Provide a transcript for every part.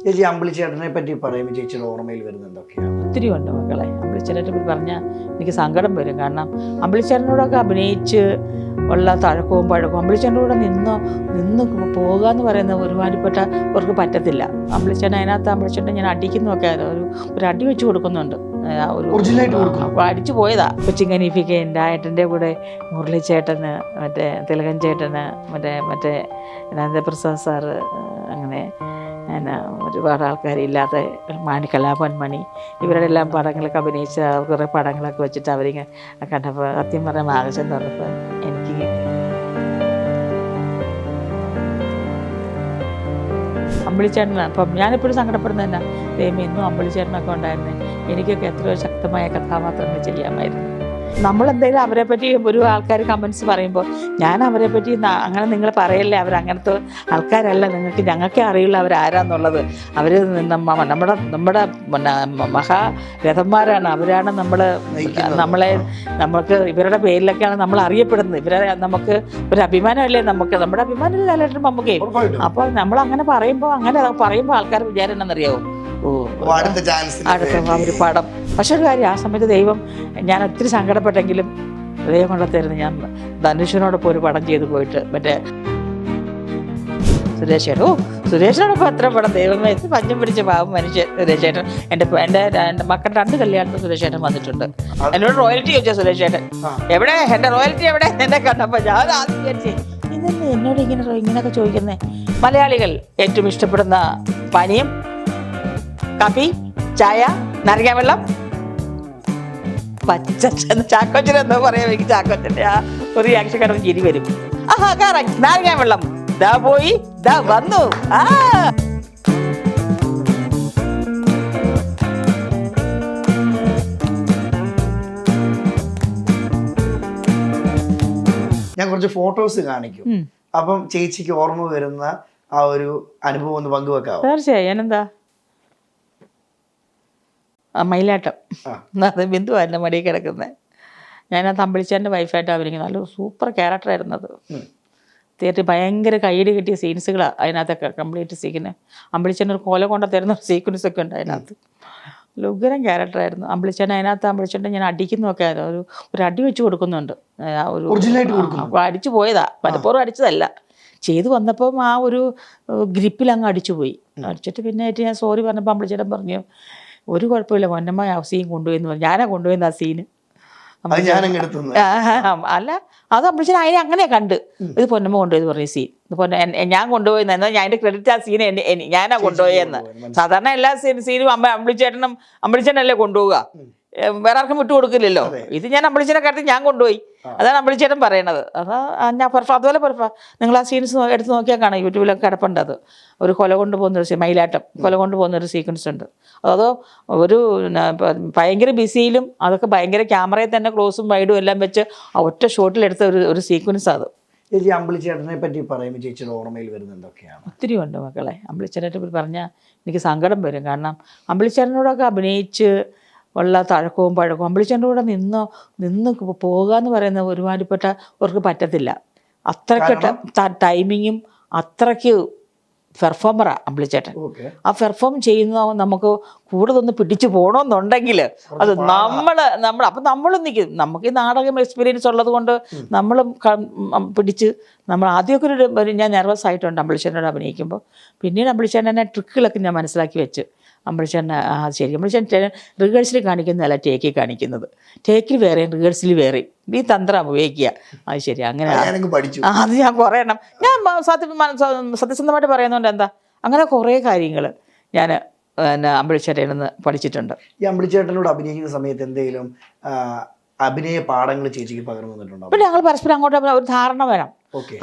ചേച്ചി അമ്പിളിച്ചേട്ടനെ പറ്റി പറയുമ്പോൾ ചേച്ചിയുടെ ഓർമ്മയിൽ വരുന്നത് എന്തൊക്കെയാണ്? ഒത്തിരി ഉണ്ട് മക്കളെ. അമ്പിളിച്ചേട്ടനെ പറ്റി പറഞ്ഞാൽ എനിക്ക് സങ്കടം വരും. കാരണം അമ്പിളിച്ചേട്ടനോടൊക്കെ അഭിനയിച്ച് ഉള്ള തഴക്കവും പഴക്കവും, അമ്പിളിച്ചേട്ടൻ്റെ കൂടെ നിന്ന് പോകുക എന്ന് പറയുന്നത് ഒരുമാതിരിപ്പെട്ട അവർക്ക് പറ്റത്തില്ല. അമ്പിളിച്ചേട്ടൻ അതിനകത്ത് അമ്പിളിച്ചേട്ടൻ ഞാൻ അടിക്കുന്നൊക്കെ ഒരു അടി വെച്ച് കൊടുക്കുന്നുണ്ട്. അടിച്ചു പോയതാ. കൊച്ചിങ്ങനീഫിക്ക് എൻ്റെ ഏട്ടൻ്റെ കൂടെ മുരളിച്ചേട്ടന്, മറ്റേ തിലകൻ ചേട്ടന്, മറ്റേ നന്ദപ്രസാദ് സാറ്, അങ്ങനെ ഒരുപാട് ആൾക്കാരില്ലാത്ത കലാപന്മണി, ഇവരുടെ എല്ലാം പടങ്ങളൊക്കെ അഭിനയിച്ച കുറേ പടങ്ങളൊക്കെ വെച്ചിട്ട് അവരിങ്ങനെ കണ്ടപ്പോൾ സത്യം പറഞ്ഞ ആകർഷം തോന്നപ്പോൾ എനിക്ക് അമ്പിളിച്ചേട്ടനാണ്. അപ്പം ഞാനെപ്പോഴും സങ്കടപ്പെടുന്നതന്നെ, ദൈവം ഇന്നും അമ്പിളിച്ചേട്ടനൊക്കെ ഉണ്ടായിരുന്നു, എനിക്കൊക്കെ എത്രയോ ശക്തമായ കഥാപാത്രങ്ങൾ ചെയ്യാമായിരുന്നു. നമ്മളെന്തെങ്കിലും അവരെ പറ്റി ഒരു ആൾക്കാർ കമൻസ് പറയുമ്പോൾ ഞാൻ അവരെ പറ്റി അങ്ങനെ നിങ്ങൾ പറയല്ലേ, അവരങ്ങനത്തെ ആൾക്കാരല്ല, ഞങ്ങൾക്കേ അറിയില്ല അവരാരാന്നുള്ളത്. അവർ നമ്മുടെ മഹാരഥന്മാരാണ്, അവരാണ് നമുക്ക് ഇവരുടെ പേരിലൊക്കെയാണ് നമ്മൾ അറിയപ്പെടുന്നത്. ഇവരെ നമുക്ക് ഒരു അഭിമാനമല്ലേ, നമ്മുടെ അഭിമാനമല്ലേ ലാലേട്ടൻ മമ്മൂക്കയും. അപ്പോൾ നമ്മളങ്ങനെ പറയുമ്പോൾ ആൾക്കാർ വിചാരം എന്നറിയാവും, അടുത്ത ഒരു പടം. പക്ഷെ ഒരു കാര്യം, ആ സമയത്ത് ദൈവം, ഞാൻ ഒത്തിരി സങ്കടപ്പെട്ടെങ്കിലും ദൈവം കൊണ്ടെത്തരുന്നു. ഞാൻ ധനുഷിനോടൊപ്പം ഒരു പടം ചെയ്തു പോയിട്ട്, മറ്റേ സുരേഷനോടൊപ്പം എത്ര പടം, ദൈവമേ പഞ്ഞം പിടിച്ച പാവം മനുഷ്യൻ സുരേഷേട്ടൻ. എൻ്റെ മക്കളുടെ 2 കല്യാണത്തിൽ സുരേഷേട്ടൻ വന്നിട്ടുണ്ട്. എന്നോട് റോയൽറ്റി ചോദിച്ചാൽ സുരേഷേട്ടൻ എവിടെ, എൻ്റെ റോയൽറ്റി എവിടെ, എന്നെ കണ്ടപ്പോൾ ഞാൻ ആദ്യം വിചാരിച്ചേ ഇതെന്ന് എന്നോട് ഇങ്ങനെയൊക്കെ ചോദിക്കുന്നത്. മലയാളികൾ ഏറ്റവും ഇഷ്ടപ്പെടുന്ന പാനീയം കാപ്പി, ചായ, നാരങ്ങ വെള്ളം, ചാക്കോച്ചനെന്തോ പറയാം. എനിക്ക് ചാക്കോച്ചൻ്റെ ആ ഒരു റിയാക്ഷൻ കണ്ടപ്പോൾ ചിരി വരും. ആഹാ കറക്റ്റ്, നാരങ്ങ വെള്ളം, ദാ പോയി ദാ വന്നു. ഞാൻ കുറച്ച് ഫോട്ടോസ് കാണിക്കും, അപ്പം ചേച്ചിക്ക് ഓർമ്മ വരുന്ന ആ ഒരു അനുഭവം ഒന്ന് പങ്കുവെക്കാവോ? തീർച്ചയായും. ഞാനെന്താ മയിലാട്ടം, അത് ബിന്ദുവാ എൻ്റെ മടിയിൽ കിടക്കുന്നത്. ഞാനത് അമ്പിളിച്ചേട്ടൻ്റെ വൈഫായിട്ട് അഭിനയിക്കുന്നത്. നല്ല സൂപ്പർ ക്യാരക്ടറായിരുന്നു അത്. തിയേറ്ററിൽ ഭയങ്കര കൈയ്യടി കിട്ടിയ സീൻസുകളാണ് അതിനകത്തൊക്കെ കംപ്ലീറ്റ് സീക്കിന്. അമ്പിളിച്ചേട്ടൻ ഒരു കോല കൊണ്ട തരുന്ന സീക്വൻസൊക്കെ ഉണ്ട് അതിനകത്ത്. ഉഗ്രം ക്യാരക്ടറായിരുന്നു അമ്പിളിച്ചേട്ടൻ. അതിനകത്ത് ഞാൻ അടിക്കുന്നൊക്കെ ഒരു അടി വെച്ച് കൊടുക്കുന്നുണ്ട്. അടിച്ചു പോയതാ, പലപ്പോഴും അടിച്ചതല്ല. ചെയ്തു വന്നപ്പം ആ ഒരു ഗ്രിപ്പിൽ അങ്ങ് അടിച്ചു പോയി. അടിച്ചിട്ട് പിന്നെ ഞാൻ സോറി പറഞ്ഞപ്പോൾ അമ്പിളിച്ചേട്ടൻ പറഞ്ഞു, ഒരു കുഴപ്പമില്ല പൊന്നമ്മ ആ സീൻ കൊണ്ടുപോയെന്ന് പറഞ്ഞു. ഞാനാ കൊണ്ടുപോയെന്ന് ആ സീന്. അല്ല, അത് അമ്പിളിച്ചേട്ടൻ അതിനെ അങ്ങനെ കണ്ട്, ഇത് പൊന്നമ്മ കൊണ്ടുപോയെന്ന് പറഞ്ഞു സീൻ. ഞാൻ കൊണ്ടുപോയെന്ന്, എന്നാൽ ഞാൻ അതിൻ്റെ ക്രെഡിറ്റ് ആ സീൻ ഞാനാ കൊണ്ടുപോയെന്ന്. സാധാരണ എല്ലാ സീനും അമ്പിളിച്ചേട്ടനല്ലേ കൊണ്ടുപോവുക, വേറെ ആർക്കും വിട്ടു കൊടുക്കില്ലല്ലോ. ഇത് ഞാൻ അമ്പിളിച്ചേട്ടനെ കടത്തി ഞാൻ കൊണ്ടുപോയി, അതാണ് അമ്പിളിച്ചേട്ടൻ പറയണത്. ഞാൻ അതുപോലെ നിങ്ങൾ ആ സീൻസ് എടുത്ത് നോക്കിയാൽ കാണാം, യൂട്യൂബിലൊക്കെ കിടപ്പുണ്ട്. അത് ഒരു കൊല കൊണ്ടുപോകുന്നൊരു മയിലാട്ടം കൊല കൊണ്ടുപോകുന്നൊരു സീക്വൻസ് ഉണ്ട്. അതോ ഒരു ഭയങ്കര ബിസിയിലും അതൊക്കെ ഭയങ്കര ക്യാമറയിൽ തന്നെ ക്ലോസും വൈഡും എല്ലാം വെച്ച് ആ ഒറ്റ ഷോട്ടിലെടുത്ത ഒരു സീക്വൻസ് അത്. ചേച്ചി അമ്പിളിച്ചേട്ടനെ പറ്റി പറയുമ്പോൾ ചേച്ചിയുടെ ഓർമ്മയിൽ വരുന്നത് എന്തൊക്കെയാണ്? ഒത്തിരി ഉണ്ട് മക്കളെ. അമ്പിളിച്ചേട്ടനെ പറ്റി പറഞ്ഞാൽ എനിക്ക് സങ്കടം വരും. കാരണം അമ്പിളിച്ചേട്ടനോടൊക്കെ അഭിനയിച്ച് ഉള്ള തഴക്കവും പഴക്കവും, അമ്പിളിച്ചേട്ടൻ്റെ കൂടെ നിന്ന് പോകുക എന്ന് പറയുന്നത് ഒരുമാതിരിപ്പെട്ട അവർക്ക് പറ്റത്തില്ല. അത്രയ്ക്ക് ടൈമിങ്ങും അത്രയ്ക്ക് പെർഫോമറാണ് അമ്പിളിച്ചേട്ടൻ. ആ പെർഫോം ചെയ്യുന്ന നമുക്ക് കൂടുതൽ ഒന്ന് പിടിച്ചു പോകണമെന്നുണ്ടെങ്കിൽ അത് അപ്പം നമ്മളും നിൽക്കും. നമുക്ക് ഈ നാടകം എക്സ്പീരിയൻസ് ഉള്ളത് കൊണ്ട് നമ്മളും പിടിച്ച് ആദ്യമൊക്കെ ഞാൻ നെർവസ് ആയിട്ടുണ്ട് അമ്പിളിച്ചേട്ടനോട് അഭിനയിക്കുമ്പോൾ. പിന്നീട് അമ്പിളിച്ചേട്ടനെ ട്രിക്കുകളൊക്കെ ഞാൻ മനസ്സിലാക്കി വെച്ച്. അമ്പിളിച്ചേട്ടൻ ശരി, അമ്പിളിച്ചേട്ടൻ റിഹേഴ്സൽ കാണിക്കുന്നതല്ല ടേക്കിൽ കാണിക്കുന്നത്. ടേക്കിൽ വേറെയും റിഹേഴ്സൽ വേറെയും ഈ തന്ത്രം ഉപയോഗിക്കുക. അത് ശരി, അങ്ങനെ അത് ഞാൻ കുറേ എണ്ണം ഞാൻ സത്യസന്ധമായിട്ട് പറയുന്നതുകൊണ്ട് എന്താ, അങ്ങനെ കുറേ കാര്യങ്ങൾ ഞാൻ അമ്പിളിച്ചേട്ടനിൽ നിന്ന് പഠിച്ചിട്ടുണ്ട്. ഈ അമ്പിളിച്ചേട്ടനോട് അഭിനയിക്കുന്ന സമയത്ത് എന്തെങ്കിലും അഭിനയ പാഠങ്ങൾ ചേച്ചിക്ക് പകർന്നു തന്നിട്ടുണ്ടോ? പിന്നെ ഞങ്ങൾ പരസ്പരം അങ്ങോട്ട് ഒരു ധാരണ വേണം.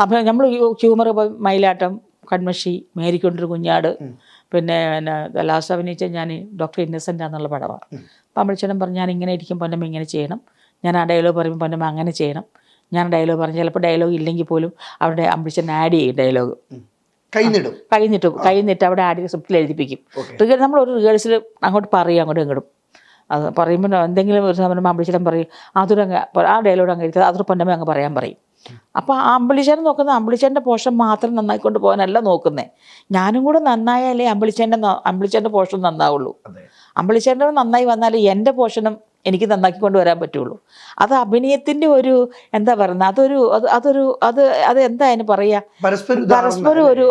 അപ്പം നമ്മൾ ഹ്യൂമർ, മയിലാട്ടം, കൺമഷി, മേരിക്കൊണ്ടൊരു കുഞ്ഞാട്, പിന്നെ ലാസ്റ്റ് അഭിനയിച്ച ഞാൻ ഡോക്ടർ ഇന്നസെൻ്റ് എന്നുള്ള പടമാണ്. അപ്പം അമ്പിളിച്ചേട്ടൻ പറഞ്ഞു, ഞാൻ ഇങ്ങനെ ഇരിക്കും പൊന്നമ്മ ഇങ്ങനെ ചെയ്യണം, ഞാൻ ആ ഡയലോഗ് പറയുമ്പോൾ പൊന്നമ്മ അങ്ങനെ ചെയ്യണം, ഞാൻ ഡയലോഗ് പറഞ്ഞു ചിലപ്പോൾ ഡയലോഗ് ഇല്ലെങ്കിൽ പോലും അവിടെ അമ്പിളിച്ചേട്ടൻ ആഡ് ചെയ്യും ഡയലോഗ്, കഴിഞ്ഞിട്ട് അവിടെ ആഡ് ചെയ്ത് സ്ക്രിപ്റ്റിൽ എഴുതിപ്പിക്കും. നമ്മളൊരു റിഹേഴ്സൽ അങ്ങോട്ട് പറയും, അങ്ങോട്ടും ഇങ്ങോട്ടും. അത് പറയുമ്പോൾ എന്തെങ്കിലും ഒരു സമയം അമ്പിളിച്ചേട്ടൻ പറയും, ആ ഡയലോഗ് അങ്ങ് എഴുതി അതൊരു പൊന്നമ്മ അങ്ങ് പറയാൻ പറയും. അപ്പോൾ ആ അമ്പിളിച്ചേട്ടൻ നോക്കുന്ന അമ്പിളിച്ചേട്ടൻ്റെ പോർഷൻ മാത്രം നന്നായിക്കൊണ്ട് പോകാനല്ല നോക്കുന്നത്. ഞാനും കൂടെ നന്നായാലേ അമ്പിളിച്ചേട്ടൻ്റെ പോർഷൻ നന്നാവുള്ളൂ. അമ്പിളിച്ചേട്ടൻ നന്നായി വന്നാലേ എൻ്റെ പോർഷനും എനിക്ക് നന്നാക്കിക്കൊണ്ട് വരാൻ പറ്റുള്ളൂ. അത് അഭിനയത്തിൻ്റെ ഒരു എന്താ പറയുന്നത്, അത് എന്താ അതിന് പറയുക, പരസ്പരം ഒരു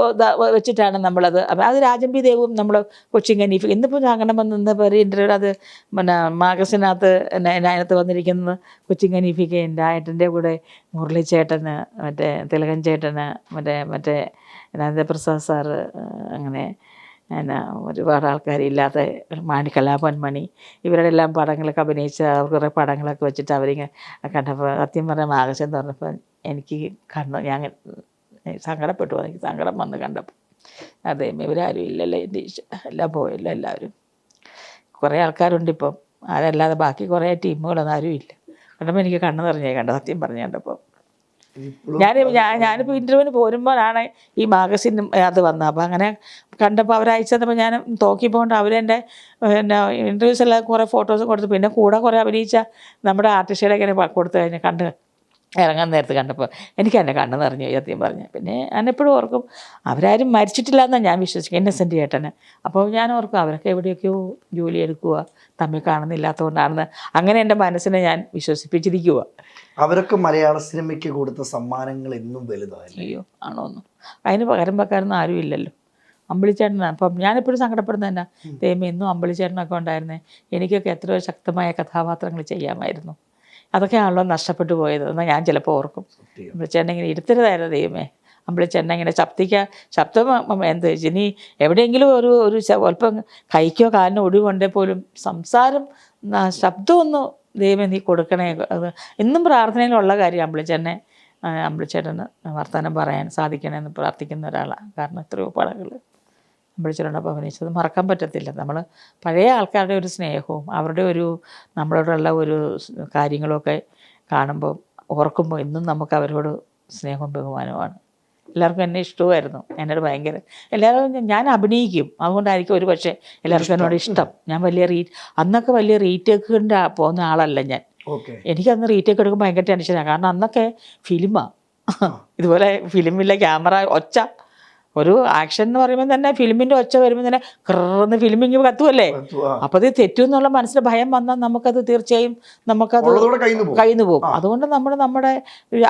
വെച്ചിട്ടാണ് നമ്മളത്. അത് രാജൻ പി ദേവും നമ്മൾ കൊച്ചിൻ കനീഫ് ഇന്നിപ്പോൾ അങ്ങനെ വന്നപ്പോൾ ഇൻ്റർവ്യൂ അത് പിന്നെ മാഗസിനകത്ത് അതിനകത്ത് വന്നിരിക്കുന്നത് കൊച്ചിൻ കനീഫിക്ക് എൻ്റെ ഏട്ടൻ്റെ കൂടെ മുരളിച്ചേട്ടന്, മറ്റേ തിലകൻ ചേട്ടന്, മറ്റേ നന്ദപ്രസാദ് സാറ്, അങ്ങനെ ഒരുപാട് ആൾക്കാരില്ലാത്ത കലാഭവൻ മണി, ഇവരുടെ എല്ലാം പടങ്ങളൊക്കെ അഭിനയിച്ച കുറേ പടങ്ങളൊക്കെ വെച്ചിട്ട് അവരിങ്ങനെ കണ്ടപ്പോൾ സത്യം പറഞ്ഞ മാഗസിൻ എന്ന് പറഞ്ഞപ്പോൾ എനിക്ക് ഞാൻ സങ്കടപ്പെട്ടു. എനിക്ക് സങ്കടം വന്ന് കണ്ടപ്പോൾ അതെ ഇവരാരും ഇല്ലല്ലോ, എൻ്റെ എല്ലാം പോയല്ലോ എല്ലാവരും. കുറേ ആൾക്കാരുണ്ട് ഇപ്പം, അതല്ലാതെ ബാക്കി കുറേ ടീമുകളൊന്നും ആരും ഇല്ല. കണ്ടപ്പോൾ എനിക്ക് കണ്ണ് നിറഞ്ഞേ കണ്ട സത്യം പറഞ്ഞു കണ്ടപ്പോൾ. ഞാനിപ്പോൾ ഇൻ്റർവ്യൂവിന് പോരുമ്പോഴാണ് ഈ മാഗസിൻ അത് വന്നത്. അപ്പോൾ അങ്ങനെ കണ്ടപ്പോൾ അവരയച്ചു തന്നപ്പോൾ ഞാൻ നോക്കിപ്പോണ്ട് അവരെൻ്റെ പിന്നെ ഇൻ്റർവ്യൂസ് എല്ലാം കുറേ ഫോട്ടോസ് കൊടുത്തു. പിന്നെ കൂടെ കുറേ അഭിനയിച്ച നമ്മുടെ ആർട്ടിസ്റ്റുകളൊക്കെ ഇങ്ങനെ കൊടുത്തു കഴിഞ്ഞാൽ കണ്ട് ഇറങ്ങാൻ നേരത്ത് കണ്ടപ്പോൾ എനിക്ക് എൻ്റെ കണ്ണ് നിറഞ്ഞു സത്യം പറഞ്ഞു. പിന്നെ ഞാനെപ്പോഴും ഓർക്കും അവരാരും മരിച്ചിട്ടില്ല എന്നാണ് ഞാൻ വിശ്വസിക്കുക, ഇന്നസെൻ്റ് ചേട്ടന്. അപ്പോൾ ഞാൻ ഓർക്കും അവരൊക്കെ എവിടെയൊക്കെയോ ജോലി എടുക്കുക, തമ്മിൽ കാണുന്നില്ലാത്തതുകൊണ്ടാണെന്ന് അങ്ങനെ എൻ്റെ മനസ്സിനെ ഞാൻ വിശ്വസിപ്പിച്ചിരിക്കുക. അവരൊക്കെ മലയാള സിനിമയ്ക്ക് കൊടുത്ത സമ്മാനങ്ങൾ എന്നും വലുതാണ്. അയ്യോ ആണോന്നും അതിന് പകരം വെക്കാനൊന്നും ആരും ഇല്ലല്ലോ. അമ്പിളിച്ചേട്ടനാണ്. അപ്പം ഞാനെപ്പോഴും സങ്കടപ്പെടുന്നത് തന്നെ, ദൈവം എന്നും അമ്പിളിച്ചേട്ടനൊക്കെ ഉണ്ടായിരുന്നേ എനിക്കൊക്കെ എത്രയോ ശക്തമായ കഥാപാത്രങ്ങൾ ചെയ്യാമായിരുന്നു. അതൊക്കെയാണല്ലോ നഷ്ടപ്പെട്ടു പോയത് എന്ന് ഞാൻ ചിലപ്പോൾ ഓർക്കും. അമ്പിളിച്ചേട്ടൻ ഇങ്ങനെ ഇരുത്തരുതായിരുന്നു ദൈവമേ. അമ്പിളിച്ചേട്ടൻ ഇങ്ങനെ ശബ്ദം എന്ത് ഇനി എവിടെയെങ്കിലും ഒരു അല്പം കൈക്കോ കാലിനോ ഒടിവുണ്ടേ പോലും സംസാരം ശബ്ദമൊന്നും ദൈവം നീ കൊടുക്കണേ. അത് എന്നും പ്രാർത്ഥനയിലുള്ള കാര്യം അമ്പിളിച്ചേട്ടന് വർത്തമാനം പറയാൻ സാധിക്കണമെന്ന് പ്രാർത്ഥിക്കുന്ന ഒരാളാണ്. കാരണം എത്രയോ പടങ്ങൾ അമ്പിളിച്ചേട്ടനോടൊപ്പം അഭിനയിച്ചത് മറക്കാൻ പറ്റത്തില്ല. നമ്മൾ പഴയ ആൾക്കാരുടെ ഒരു സ്നേഹവും അവരുടെ ഒരു നമ്മളോടുള്ള ഒരു കാര്യങ്ങളൊക്കെ കാണുമ്പോൾ ഓർക്കുമ്പോൾ ഇന്നും നമുക്ക് അവരോട് സ്നേഹവും ബഹുമാനവുമാണ്. എല്ലാവർക്കും എന്നെ ഇഷ്ടമായിരുന്നു, എന്നോട് ഭയങ്കര എല്ലാവരും ഞാൻ അഭിനയിക്കും, അതുകൊണ്ടായിരിക്കും ഒരു പക്ഷേ എല്ലാവർക്കും എന്നോട് ഇഷ്ടം. ഞാൻ അന്നൊക്കെ വലിയ റീടേക്കിൻ്റെ പോകുന്ന ആളല്ല ഞാൻ. എനിക്കന്ന് റീടേക്ക് എടുക്കുമ്പോൾ ഭയങ്കര ടെൻഷനാണ്. കാരണം അന്നൊക്കെ ഫിലിമാണ്, ഇതുപോലെ ഫിലിമിലെ ക്യാമറ ഒച്ച, ഒരു ആക്ഷൻ എന്ന് പറയുമ്പോൾ തന്നെ ഫിലിമിൻ്റെ ഒച്ച വരുമ്പോൾ തന്നെ കറന്ന് ഫിലിമിങ് കത്തുമല്ലേ. അപ്പോൾ അത് തെറ്റുമെന്നുള്ള മനസ്സിൽ ഭയം വന്നാൽ നമുക്കത് തീർച്ചയായും നമുക്കത് കയ്യിൽ പോകും. അതുകൊണ്ട് നമ്മുടെ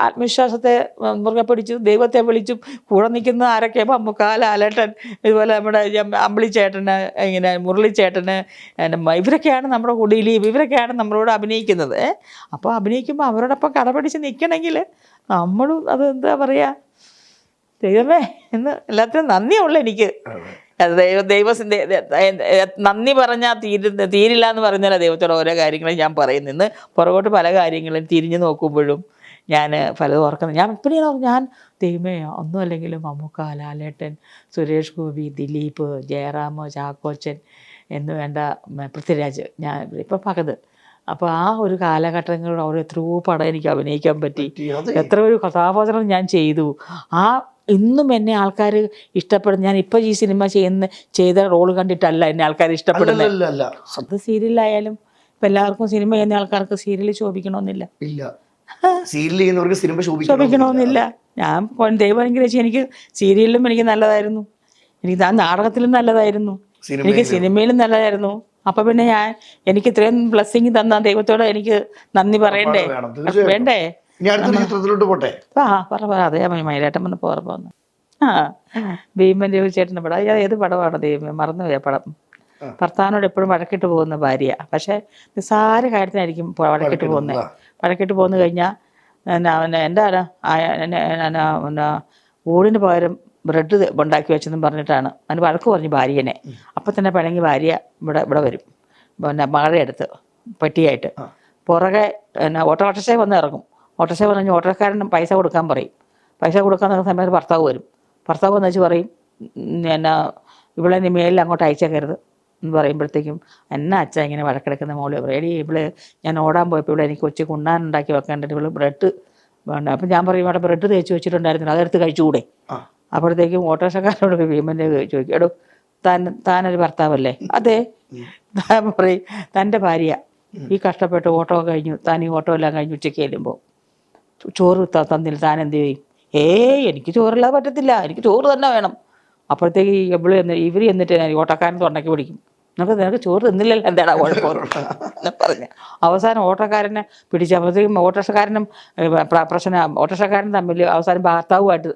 ആത്മവിശ്വാസത്തെ മുറുകെ പിടിച്ചു ദൈവത്തെ വിളിച്ചും കൂടെ നിൽക്കുന്ന ആരൊക്കെ മമ്മൂക്ക, ലാലേട്ടൻ, ഇതുപോലെ നമ്മുടെ അമ്പിളിച്ചേട്ടന്, ഇങ്ങനെ മുരളിച്ചേട്ടന്, ഇവരൊക്കെയാണ് നമ്മുടെ കുടിയിൽ, ഇവരൊക്കെയാണ് നമ്മളോട് അഭിനയിക്കുന്നത്. അപ്പോൾ അഭിനയിക്കുമ്പോൾ അവരോടൊപ്പം കടപിടിച്ച് നിൽക്കണമെങ്കിൽ നമ്മളും അത് എന്താ പറയുക, ദൈവമേ എന്ന് എല്ലാത്തിനും നന്ദിയുള്ളൂ എനിക്ക്. നന്ദി പറഞ്ഞാൽ തീരില്ല എന്ന് പറഞ്ഞാൽ ദൈവത്തോട് ഓരോ കാര്യങ്ങളും ഞാൻ പറയുന്നു. ഇന്ന് പുറകോട്ട് പല കാര്യങ്ങളും തിരിഞ്ഞു നോക്കുമ്പോഴും ഞാൻ പലതും ഓർക്കുന്നത്. ഞാൻ എപ്പോഴും ഞാൻ ദൈവമേ ഒന്നും അല്ലെങ്കിലും മമ്മൂക്ക, ലാലേട്ടൻ, സുരേഷ് ഗോപി, ദിലീപ്, ജയറാം, ചാക്കോച്ചൻ എന്ന് വേണ്ട പൃഥ്വിരാജ്, ഞാൻ ഇപ്പം പകത്. അപ്പോൾ ആ ഒരു കാലഘട്ടങ്ങളിൽ അവർ എത്രയോ പടം എനിക്ക് അഭിനയിക്കാൻ പറ്റി, എത്ര ഒരു കഥാപാത്രം ഞാൻ ചെയ്തു. ഇന്നും എന്നെ ആൾക്കാർ ഇഷ്ടപ്പെടുന്നു. ഞാൻ ഇപ്പോൾ ഈ സിനിമ ചെയ്ത റോള് കണ്ടിട്ടല്ല എന്നെ ആൾക്കാർ ഇഷ്ടപ്പെടുന്നത്. അത് സീരിയലായാലും ഇപ്പം എല്ലാവർക്കും സിനിമ ചെയ്യുന്ന ആൾക്കാർക്ക് സീരിയൽ ശോഭിക്കണമെന്നില്ല, ശോഭിക്കണമെന്നില്ല. ഞാൻ ദൈവം അനുഗ്രഹിച്ച് എനിക്ക് സീരിയലിലും എനിക്ക് നല്ലതായിരുന്നു, എനിക്ക് നാടകത്തിലും നല്ലതായിരുന്നു, എനിക്ക് സിനിമയിലും നല്ലതായിരുന്നു. അപ്പം പിന്നെ എനിക്ക് ഇത്രയും ബ്ലെസ്സിങ് തന്ന ദൈവത്തോട് എനിക്ക് നന്ദി പറയണ്ടേ, വേണ്ടേ? അതെ മയിലാട്ടം വന്ന് പോർന്ന് ഭീമൻ രവിചേട്ടൻ്റെ പടം. ഏത് പടമാണ് ദൈവം മറന്നുപോയ പടം. ഭർത്താവിനോട് എപ്പോഴും വഴക്കിട്ട് പോകുന്ന ഭാര്യ, പക്ഷേ നിസ്സാര കാര്യത്തിനായിരിക്കും വഴക്കിട്ട് പോകുന്നത്. വഴക്കിട്ട് പോന്നു കഴിഞ്ഞാൽ എന്താണ് ഊടിന് പകരം ബ്രെഡ് ഉണ്ടാക്കി വെച്ചെന്നും പറഞ്ഞിട്ടാണ് അതിന് വഴക്ക് പറഞ്ഞു ഭാര്യനെ. അപ്പം തന്നെ പിണങ്ങി ഭാര്യ ഇവിടെ വരും, പിന്നെ മകളുടെ പെട്ടിയായിട്ട്. പുറകെ ഓട്ടോറിക്ഷ വന്ന് ഇറങ്ങും. ഓട്ടോറിക്ഷ പറഞ്ഞ് ഓട്ടോക്കാരനും പൈസ കൊടുക്കാൻ പറയും. പൈസ കൊടുക്കാൻ തുടങ്ങുന്ന സമയത്ത് ഭർത്താവ് വരും. ഭർത്താവ് എന്ന് വെച്ച് പറയും, ഇവിടെ നീ മേലിൽ അങ്ങോട്ട് അയച്ചേക്കരുത് എന്ന് പറയുമ്പോഴത്തേക്കും അച്ഛൻ ഇങ്ങനെ വഴക്കെടുക്കുന്ന മോള് പറയും, ഇവള് ഞാൻ ഓടാൻ പോയപ്പോൾ ഇവിടെ എനിക്ക് കൊച്ചു കുണ്ണാനുണ്ടാക്കി വെക്കേണ്ടിട്ട് ഇവള് ബ്രെഡ് വേണ്ട. അപ്പം ഞാൻ പറയും ഇവിടെ ബ്രെഡ് തേച്ച് വെച്ചിട്ടുണ്ടായിരുന്നു, അതെടുത്ത് കഴിച്ചുകൂടെ? അപ്പോഴത്തേക്കും ഓട്ടോറിക്ഷക്കാരനോട് ഭീമൻ്റെ ചോദിക്കും, എടോ താനൊരു ഭർത്താവല്ലേ? അതെ. പറയും തൻ്റെ ഭാര്യ ഈ കഷ്ടപ്പെട്ട് ഓട്ടോ കഴിഞ്ഞു, താൻ ഈ ഓട്ടോ എല്ലാം കഴിഞ്ഞ് ഉച്ചയ്ക്ക് ചെല്ലുമ്പോൾ ചോറ് തന്നില്ല, താൻ എന്ത് ചെയ്യും? എനിക്ക് ചോറില്ലാതെ പറ്റത്തില്ല, എനിക്ക് ചോറ് തന്നെ വേണം. അപ്പോഴത്തേക്ക് ഇവർ എന്നിട്ട് ഓട്ടക്കാരൻ തൊണ്ടയ്ക്ക് പിടിക്കും. നിനക്ക് ചോറ് തിന്നില്ലല്ലോ, എന്താടാ കുഴപ്പമെന്ന് പറഞ്ഞു. അവസാനം ഓട്ടോക്കാരനെ പിടിച്ചപ്പോഴത്തേക്കും ഓട്ടോറിക്ഷക്കാരൻ തമ്മിൽ അവസാനം ഭർത്താവുമായിട്ട്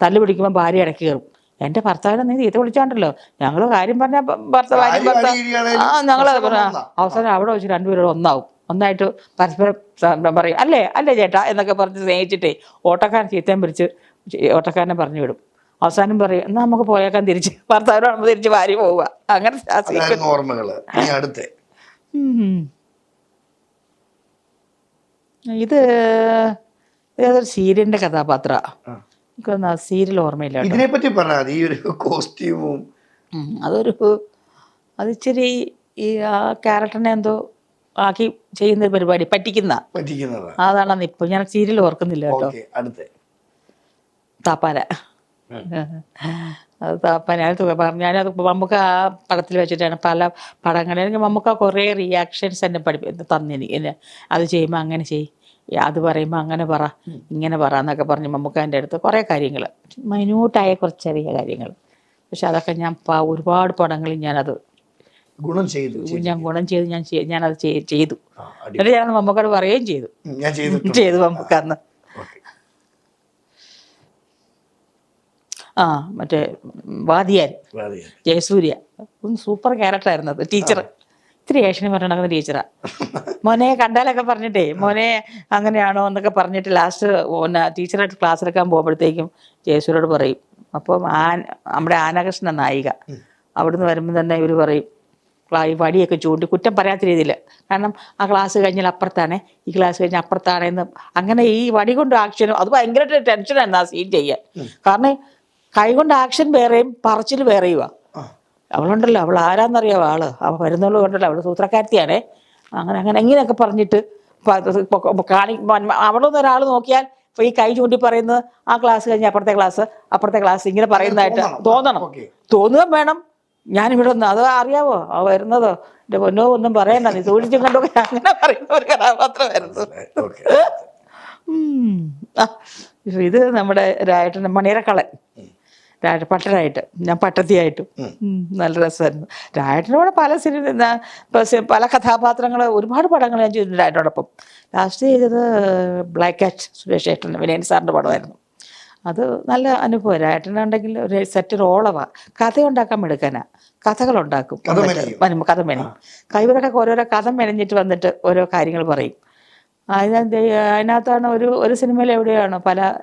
തല്ലു പിടിക്കുമ്പോൾ ഭാര്യ ഇടയ്ക്ക് കയറും. എൻ്റെ ഭർത്താവിനെ നീ തീറ്റ വിളിച്ചാണ്ടല്ലോ, ഞങ്ങൾ കാര്യം പറഞ്ഞ ഞങ്ങൾ അവസാനം അവിടെ വെച്ച് രണ്ടുപേരും ഒന്നായിട്ട് പരസ്പരം പറയും, അല്ലേ ചേട്ടാ എന്നൊക്കെ പറഞ്ഞ് സ്നേഹിച്ചിട്ടേ ഓട്ടോക്കാരൻ ചീത്തയും പിടിച്ച് ഓട്ടോക്കാരനെ പറഞ്ഞു വിടും. അവസാനം പറയും, എന്നാൽ നമുക്ക് പോയേക്കാൻ തിരിച്ച് ഭർത്താവിനോട് തിരിച്ച് ഭാര്യ പോവുക. അങ്ങനെ ഇത് ഏതൊരു സീരിയലിന്റെ കഥാപാത്ര, എനിക്കൊന്ന് ആ സീരിയൽ ഓർമ്മയില്ല. ഇതിനെപ്പറ്റി പറഞ്ഞാൽ ഈ ഒരു കോസ്റ്റ്യൂമും അത് ഇച്ചിരി ഈ ആ ക്യാരക്ടറിനെ എന്തോ ആക്കി ചെയ്യുന്ന പരിപാടി പറ്റിക്കുന്നതാ. അതാണെന്ന് ഇപ്പൊ ഞാൻ സീരിയൽ ഓർക്കുന്നില്ല കേട്ടോ. താപ്പാന, അത് താപ്പാന. ഞാനത് നമുക്ക് ആ പടത്തിൽ വെച്ചിട്ടാണ് പല പടങ്ങളിൽ നമുക്ക് കുറേ റിയാക്ഷൻസ് എന്നെ തന്നിന്. അത് ചെയ്യുമ്പോൾ അങ്ങനെ അത് പറയുമ്പോൾ അങ്ങനെ പറ, ഇങ്ങനെ പറ എന്നൊക്കെ പറഞ്ഞ് നമുക്ക് എൻ്റെ അടുത്ത് കുറേ കാര്യങ്ങൾ, മൈന്യൂട്ടായ കുറച്ച് ചെറിയ കാര്യങ്ങൾ. പക്ഷെ അതൊക്കെ ഞാൻ ഒരുപാട് പടങ്ങളിൽ ഞാനത് ഗുണം ചെയ്തു. ഞാനത് ചെയ്തു. എന്നിട്ട് ഞാൻ മമ്മൂക്കോട് പറയുകയും ചെയ്തു മമ്മൂക്കാന്ന്. മറ്റേ വാദിയാർ ജയസൂര്യ, സൂപ്പർ ക്യാരക്ടറായിരുന്നു അത്. ടീച്ചർ, ഇത്തിരി ഏഷണി പറഞ്ഞിട്ടുണ്ടാക്കുന്ന ടീച്ചറാ. മോനെ കണ്ടാലൊക്കെ പറഞ്ഞിട്ടേ, മോനെ അങ്ങനെയാണോ എന്നൊക്കെ പറഞ്ഞിട്ട് ലാസ്റ്റ് ടീച്ചറായിട്ട് ക്ലാസ് എടുക്കാൻ പോകുമ്പോഴത്തേക്കും ജയസൂര്യോട് പറയും. അപ്പം നമ്മുടെ ആനകൃഷ്ണ നായിക അവിടുന്ന് വരുമ്പോൾ തന്നെ ഇവർ പറയും, ഈ വടിയൊക്കെ ചൂണ്ടി കുറ്റം പറയാത്ത രീതിയിൽ. കാരണം ആ ക്ലാസ് കഴിഞ്ഞാൽ അപ്പുറത്താണേ, ഈ ക്ലാസ് കഴിഞ്ഞാൽ അപ്പുറത്താണേന്ന്. അങ്ങനെ ഈ വടി കൊണ്ട് ആക്ഷനും അത് ഭയങ്കരമായിട്ട് ടെൻഷനായിരുന്നു ആ സീൻ ചെയ്യാൻ. കാരണം കൈകൊണ്ട് ആക്ഷൻ വേറെയും പറച്ചിൽ വേറെയുവാ. അവളുണ്ടല്ലോ, അവൾ ആരാന്നറിയാവോ? അവൾ വരുന്നുള്ളൂ കൊണ്ടല്ലോ, അവൾ സൂത്രക്കാരത്തിയാണേ. അങ്ങനെ എങ്ങനെയൊക്കെ പറഞ്ഞിട്ട് അവിടുന്ന് ഒരാൾ നോക്കിയാൽ ഈ കൈ ചൂണ്ടി പറയുന്നത് ആ ക്ലാസ് കഴിഞ്ഞ് അപ്പുറത്തെ ക്ലാസ് ഇങ്ങനെ പറയുന്നതായിട്ട് തോന്നുകയും വേണം. ഞാനിവിടെ ഒന്ന് അത് അറിയാവോ, വരുന്നതോ എൻ്റെ പൊന്നോ ഒന്നും പറയണ്ട, നീ സൂക്ഷിച്ചും കണ്ടോ, അങ്ങനെ പറയുന്ന ഒരു കഥാപാത്രമായിരുന്നു. ഇത് നമ്മുടെ രായേട്ടൻ മണിയറക്കളൻ, പട്ടരായിട്ട്, ഞാൻ പട്ടത്തിയായിട്ടും നല്ല രസമായിരുന്നു. രായേട്ടനോടെ പല കഥാപാത്രങ്ങൾ, ഒരുപാട് പടങ്ങൾ ഞാൻ ചെയ്തിട്ടുണ്ട് രായേട്ടനോടൊപ്പം. ലാസ്റ്റ് ചെയ്തത് ബ്ലാക്ക് കാറ്റ്, സുരേഷ് ഏട്ടൻ, വിനയൻ സാറിൻ്റെ പടമായിരുന്നു. അത് നല്ല അനുഭവം. രായേട്ടനുണ്ടെങ്കിൽ ഒരു സെറ്റ് റോളവാ, കഥയുണ്ടാക്കാൻ എടുക്കാനാ, കഥകളുണ്ടാക്കും, കഥ മെനയും. കൈവരൊക്കെ ഓരോരോ കഥ മെനഞ്ഞിട്ട് വന്നിട്ട് ഓരോ കാര്യങ്ങൾ പറയും. അതിനകത്താണ് ഒരു സിനിമയിൽ എവിടെയാണോ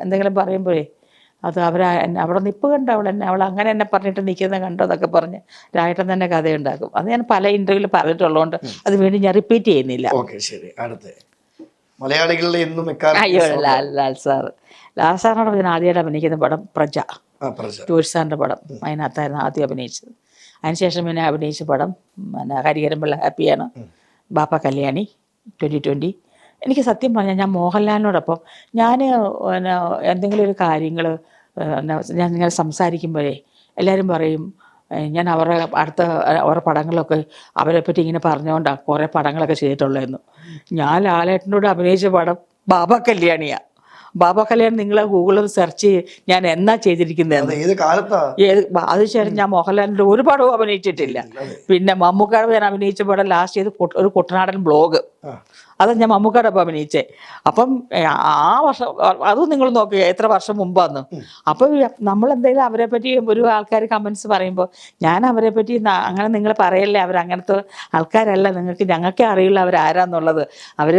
എന്തെങ്കിലും പറയുമ്പോഴേ അത് അവിടെ നിപ്പ് കണ്ടോ, അവൾ അങ്ങനെ എന്നെ പറഞ്ഞിട്ട് നിൽക്കുന്നത് കണ്ടോ എന്നൊക്കെ പറഞ്ഞ് രായേട്ടൻ തന്നെ കഥയുണ്ടാക്കും. അത് ഞാൻ പല ഇൻ്റർവ്യൂവിൽ പറഞ്ഞിട്ടുള്ളതുകൊണ്ട് അത് വീണ്ടും ഞാൻ റിപ്പീറ്റ് ചെയ്യുന്നില്ല. മലയാളികളുടെ എന്നും ലാൽ സാറിനോട് ഞാൻ ആദ്യമായിട്ട് അഭിനയിക്കുന്ന പടം പ്രജ, ജോഷി സാറിൻ്റെ പടം. അതിനകത്തായിരുന്നു ആദ്യം അഭിനയിച്ചത്. അതിനുശേഷം പിന്നെ അഭിനയിച്ച പടം ഹരിഹരൻപിള്ള ഹാപ്പിയാണ്, ബാപ്പ കല്യാണി, 2020. എനിക്ക് സത്യം പറഞ്ഞാൽ ഞാൻ മോഹൻലാലിനോടൊപ്പം ഞാൻ എന്തെങ്കിലും ഒരു കാര്യങ്ങൾ ഞാൻ ഇങ്ങനെ സംസാരിക്കുമ്പോഴേ എല്ലാവരും പറയും, ഞാൻ അവരുടെ പടങ്ങളൊക്കെ അവരെപ്പറ്റി ഇങ്ങനെ പറഞ്ഞുകൊണ്ടാണ് കുറേ പടങ്ങളൊക്കെ ചെയ്തിട്ടുള്ളതെന്ന്. ഞാൻ ലാലേട്ടനോട് അഭിനയിച്ച പടം ബാബ കല്യാണിയാണ്. ബാബ കല്യാൺ നിങ്ങൾ ഗൂഗിളിൽ സെർച്ച് ചെയ്ത് ഞാൻ എന്നാ ചെയ്തിരിക്കുന്നത്, അത് ശരി. ഞാൻ മോഹൻലാലിൻ്റെ ഒരു പടവും അഭിനയിച്ചിട്ടില്ല. പിന്നെ മമ്മൂക്കാട് ഞാൻ അഭിനയിച്ച പടം ലാസ്റ്റ് ചെയ്ത് ഒരു കുട്ടനാടൻ ബ്ലോഗ്, അത് ഞാൻ മമ്മൂക്കാടൊപ്പം അഭിനയിച്ചേ. അപ്പം ആ വർഷം അതും നിങ്ങൾ നോക്കുക എത്ര വർഷം മുമ്പാന്ന്. അപ്പം നമ്മളെന്തെങ്കിലും അവരെ പറ്റി ഒരു ആൾക്കാർ കമൻസ് പറയുമ്പോൾ ഞാൻ അവരെ പറ്റി അങ്ങനെ നിങ്ങൾ പറയല്ലേ, അവരങ്ങനത്തെ ആൾക്കാരല്ല, ഞങ്ങൾക്കേ അറിയില്ല അവരാരാന്നുള്ളത്. അവർ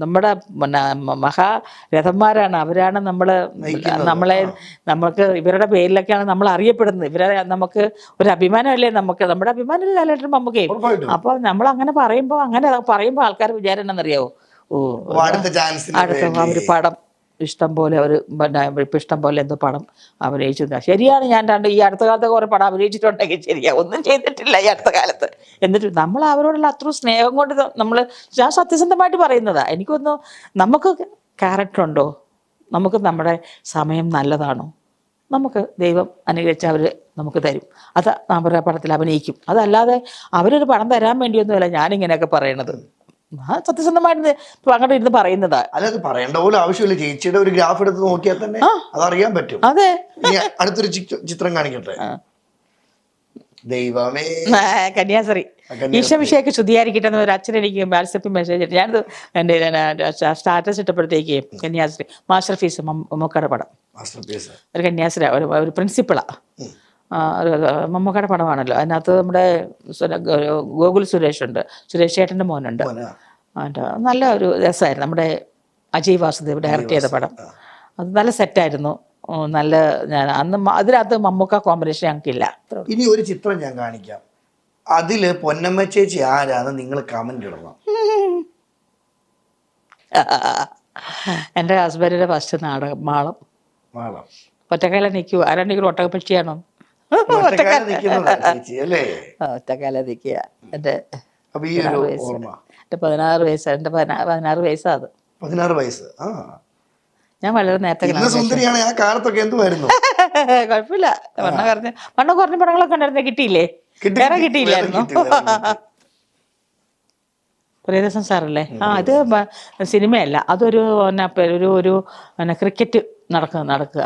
നമ്മുടെ മഹാരഥന്മാരാണ്, അവരാണ് നമുക്ക് ഇവരുടെ പേരിലൊക്കെയാണ് നമ്മൾ അറിയപ്പെടുന്നത്. ഇവരെ നമുക്ക് ഒരു അഭിമാനമല്ലേ, നമ്മുടെ അഭിമാനം ലാലേട്ടൻ മമ്മൂക്കയും. അപ്പോൾ നമ്മൾ അങ്ങനെ പറയുമ്പോൾ ആൾക്കാർ വിചാരം എന്നറിയാവോ, അടുത്ത ഒരു പടം ഇഷ്ടം പോലെ ഇപ്പം ഇഷ്ടം പോലെ എന്തോ പടം അഭിനയിച്ചു. ശരിയാണ്, ഞാൻ ഈ അടുത്ത കാലത്ത് കുറേ പടം അഭിനയിച്ചിട്ടുണ്ടെങ്കിൽ ശരിയാ, ഒന്നും ചെയ്തിട്ടില്ല ഈ അടുത്ത കാലത്ത്. എന്നിട്ട് നമ്മൾ അവരോടുള്ള അത്ര സ്നേഹം കൊണ്ട് ഞാൻ സത്യസന്ധമായിട്ട് പറയുന്നതാ. എനിക്കൊന്ന് നമുക്ക് ക്യാരക്ടറുണ്ടോ, നമുക്ക് നമ്മുടെ സമയം നല്ലതാണോ, നമുക്ക് ദൈവം അനുഗ്രഹിച്ച് അവർ നമുക്ക് തരും, അത് അവരുടെ പടത്തിൽ അഭിനയിക്കും. അതല്ലാതെ അവരൊരു പണം തരാൻ വേണ്ടിയൊന്നുമല്ല ഞാനിങ്ങനെയൊക്കെ പറയണത്. സത്യസന്ധമായിട്ട് അങ്ങോട്ട് ഇരുന്ന് പറയുന്നതാ. അല്ല, അത് പറയേണ്ട പോലും ആവശ്യമില്ല. ചേച്ചിയുടെ ഒരു ഗ്രാഫ് എടുത്ത് നോക്കിയാൽ തന്നെ അതറിയാൻ പറ്റും. അതെ. ഇനി അടുത്തൊരു ചിത്രം കാണിക്കട്ടെ. ദൈവമേ, കന്യാസ്ത്രീ. ഈശോമിശിഹായ്ക്ക് സ്തുതിയായിരിക്കട്ടെ എന്ന് ഒരു അച്ഛൻ എനിക്ക് വാട്സപ്പിൽ മെസ്സേജ് ഇട്ട്, ഞാനത് എൻ്റെ സ്റ്റാറ്റസ് ഇട്ടപ്പോഴത്തേക്ക് കന്യാസ്ത്രീ മാസ്റ്റർ ഫീസ് മമ്മൂക്കയുടെ പടം, ഒരു കന്യാസ്ത്രീ, ഒരു പ്രിൻസിപ്പളാ, മമ്മൂക്കയുടെ പടമാണല്ലോ. അതിനകത്ത് നമ്മുടെ ഗോകുൽ സുരേഷ് ഉണ്ട്, സുരേഷ് ചേട്ടൻ്റെ മോനുണ്ട്. നല്ല ഒരു രസമായിരുന്നു. നമ്മുടെ അജയ് വാസുദേവ് ഡയറക്റ്റ് ചെയ്ത പടം. അത് നല്ല സെറ്റായിരുന്നു. നല്ല, ഞാൻ അന്ന് അതിനകത്ത് മമ്മൂക്ക കോമ്പിനേഷൻ ഞങ്ങൾക്കില്ല. ഇനി ഒരു ചിത്രം ഞാൻ കാണിക്കാം. അതില് പൊന്നമ്മ ചേച്ചി ആരാന്ന് നിങ്ങൾ കമന്റ് ഇടണം. എൻ്റെ ഹസ്ബൻഡിന്റെ ഫസ്റ്റ് നാടകം മാളം. ഒറ്റക്കാല നിൽക്കൂ. ആരാണ്ടെങ്കിലും ഒട്ടകപ്പക്ഷിയാണോ? ഒറ്റക്കാല നിൽക്കുക. എൻ്റെ 16 വയസ്സ്. എൻ്റെ 16 വയസ്സാ അത്. 16 വയസ്സ്. ഞാൻ വളരെ നേരത്തെ സുന്ദരിയാണ്. ആ കാലത്തൊക്കെ എന്തുവായിരുന്നു? കുഴപ്പമില്ല. മണ്ണ കുറഞ്ഞ പടങ്ങളൊക്കെ ഉണ്ടായിരുന്നെ. കിട്ടിയില്ലേ? വേറെ കിട്ടിയില്ലായിരുന്നു. പ്രിയദർശൻ സാറല്ലേ? ഇത് സിനിമയല്ല, അതൊരു ഒരു ക്രിക്കറ്റ് നടക്കുക.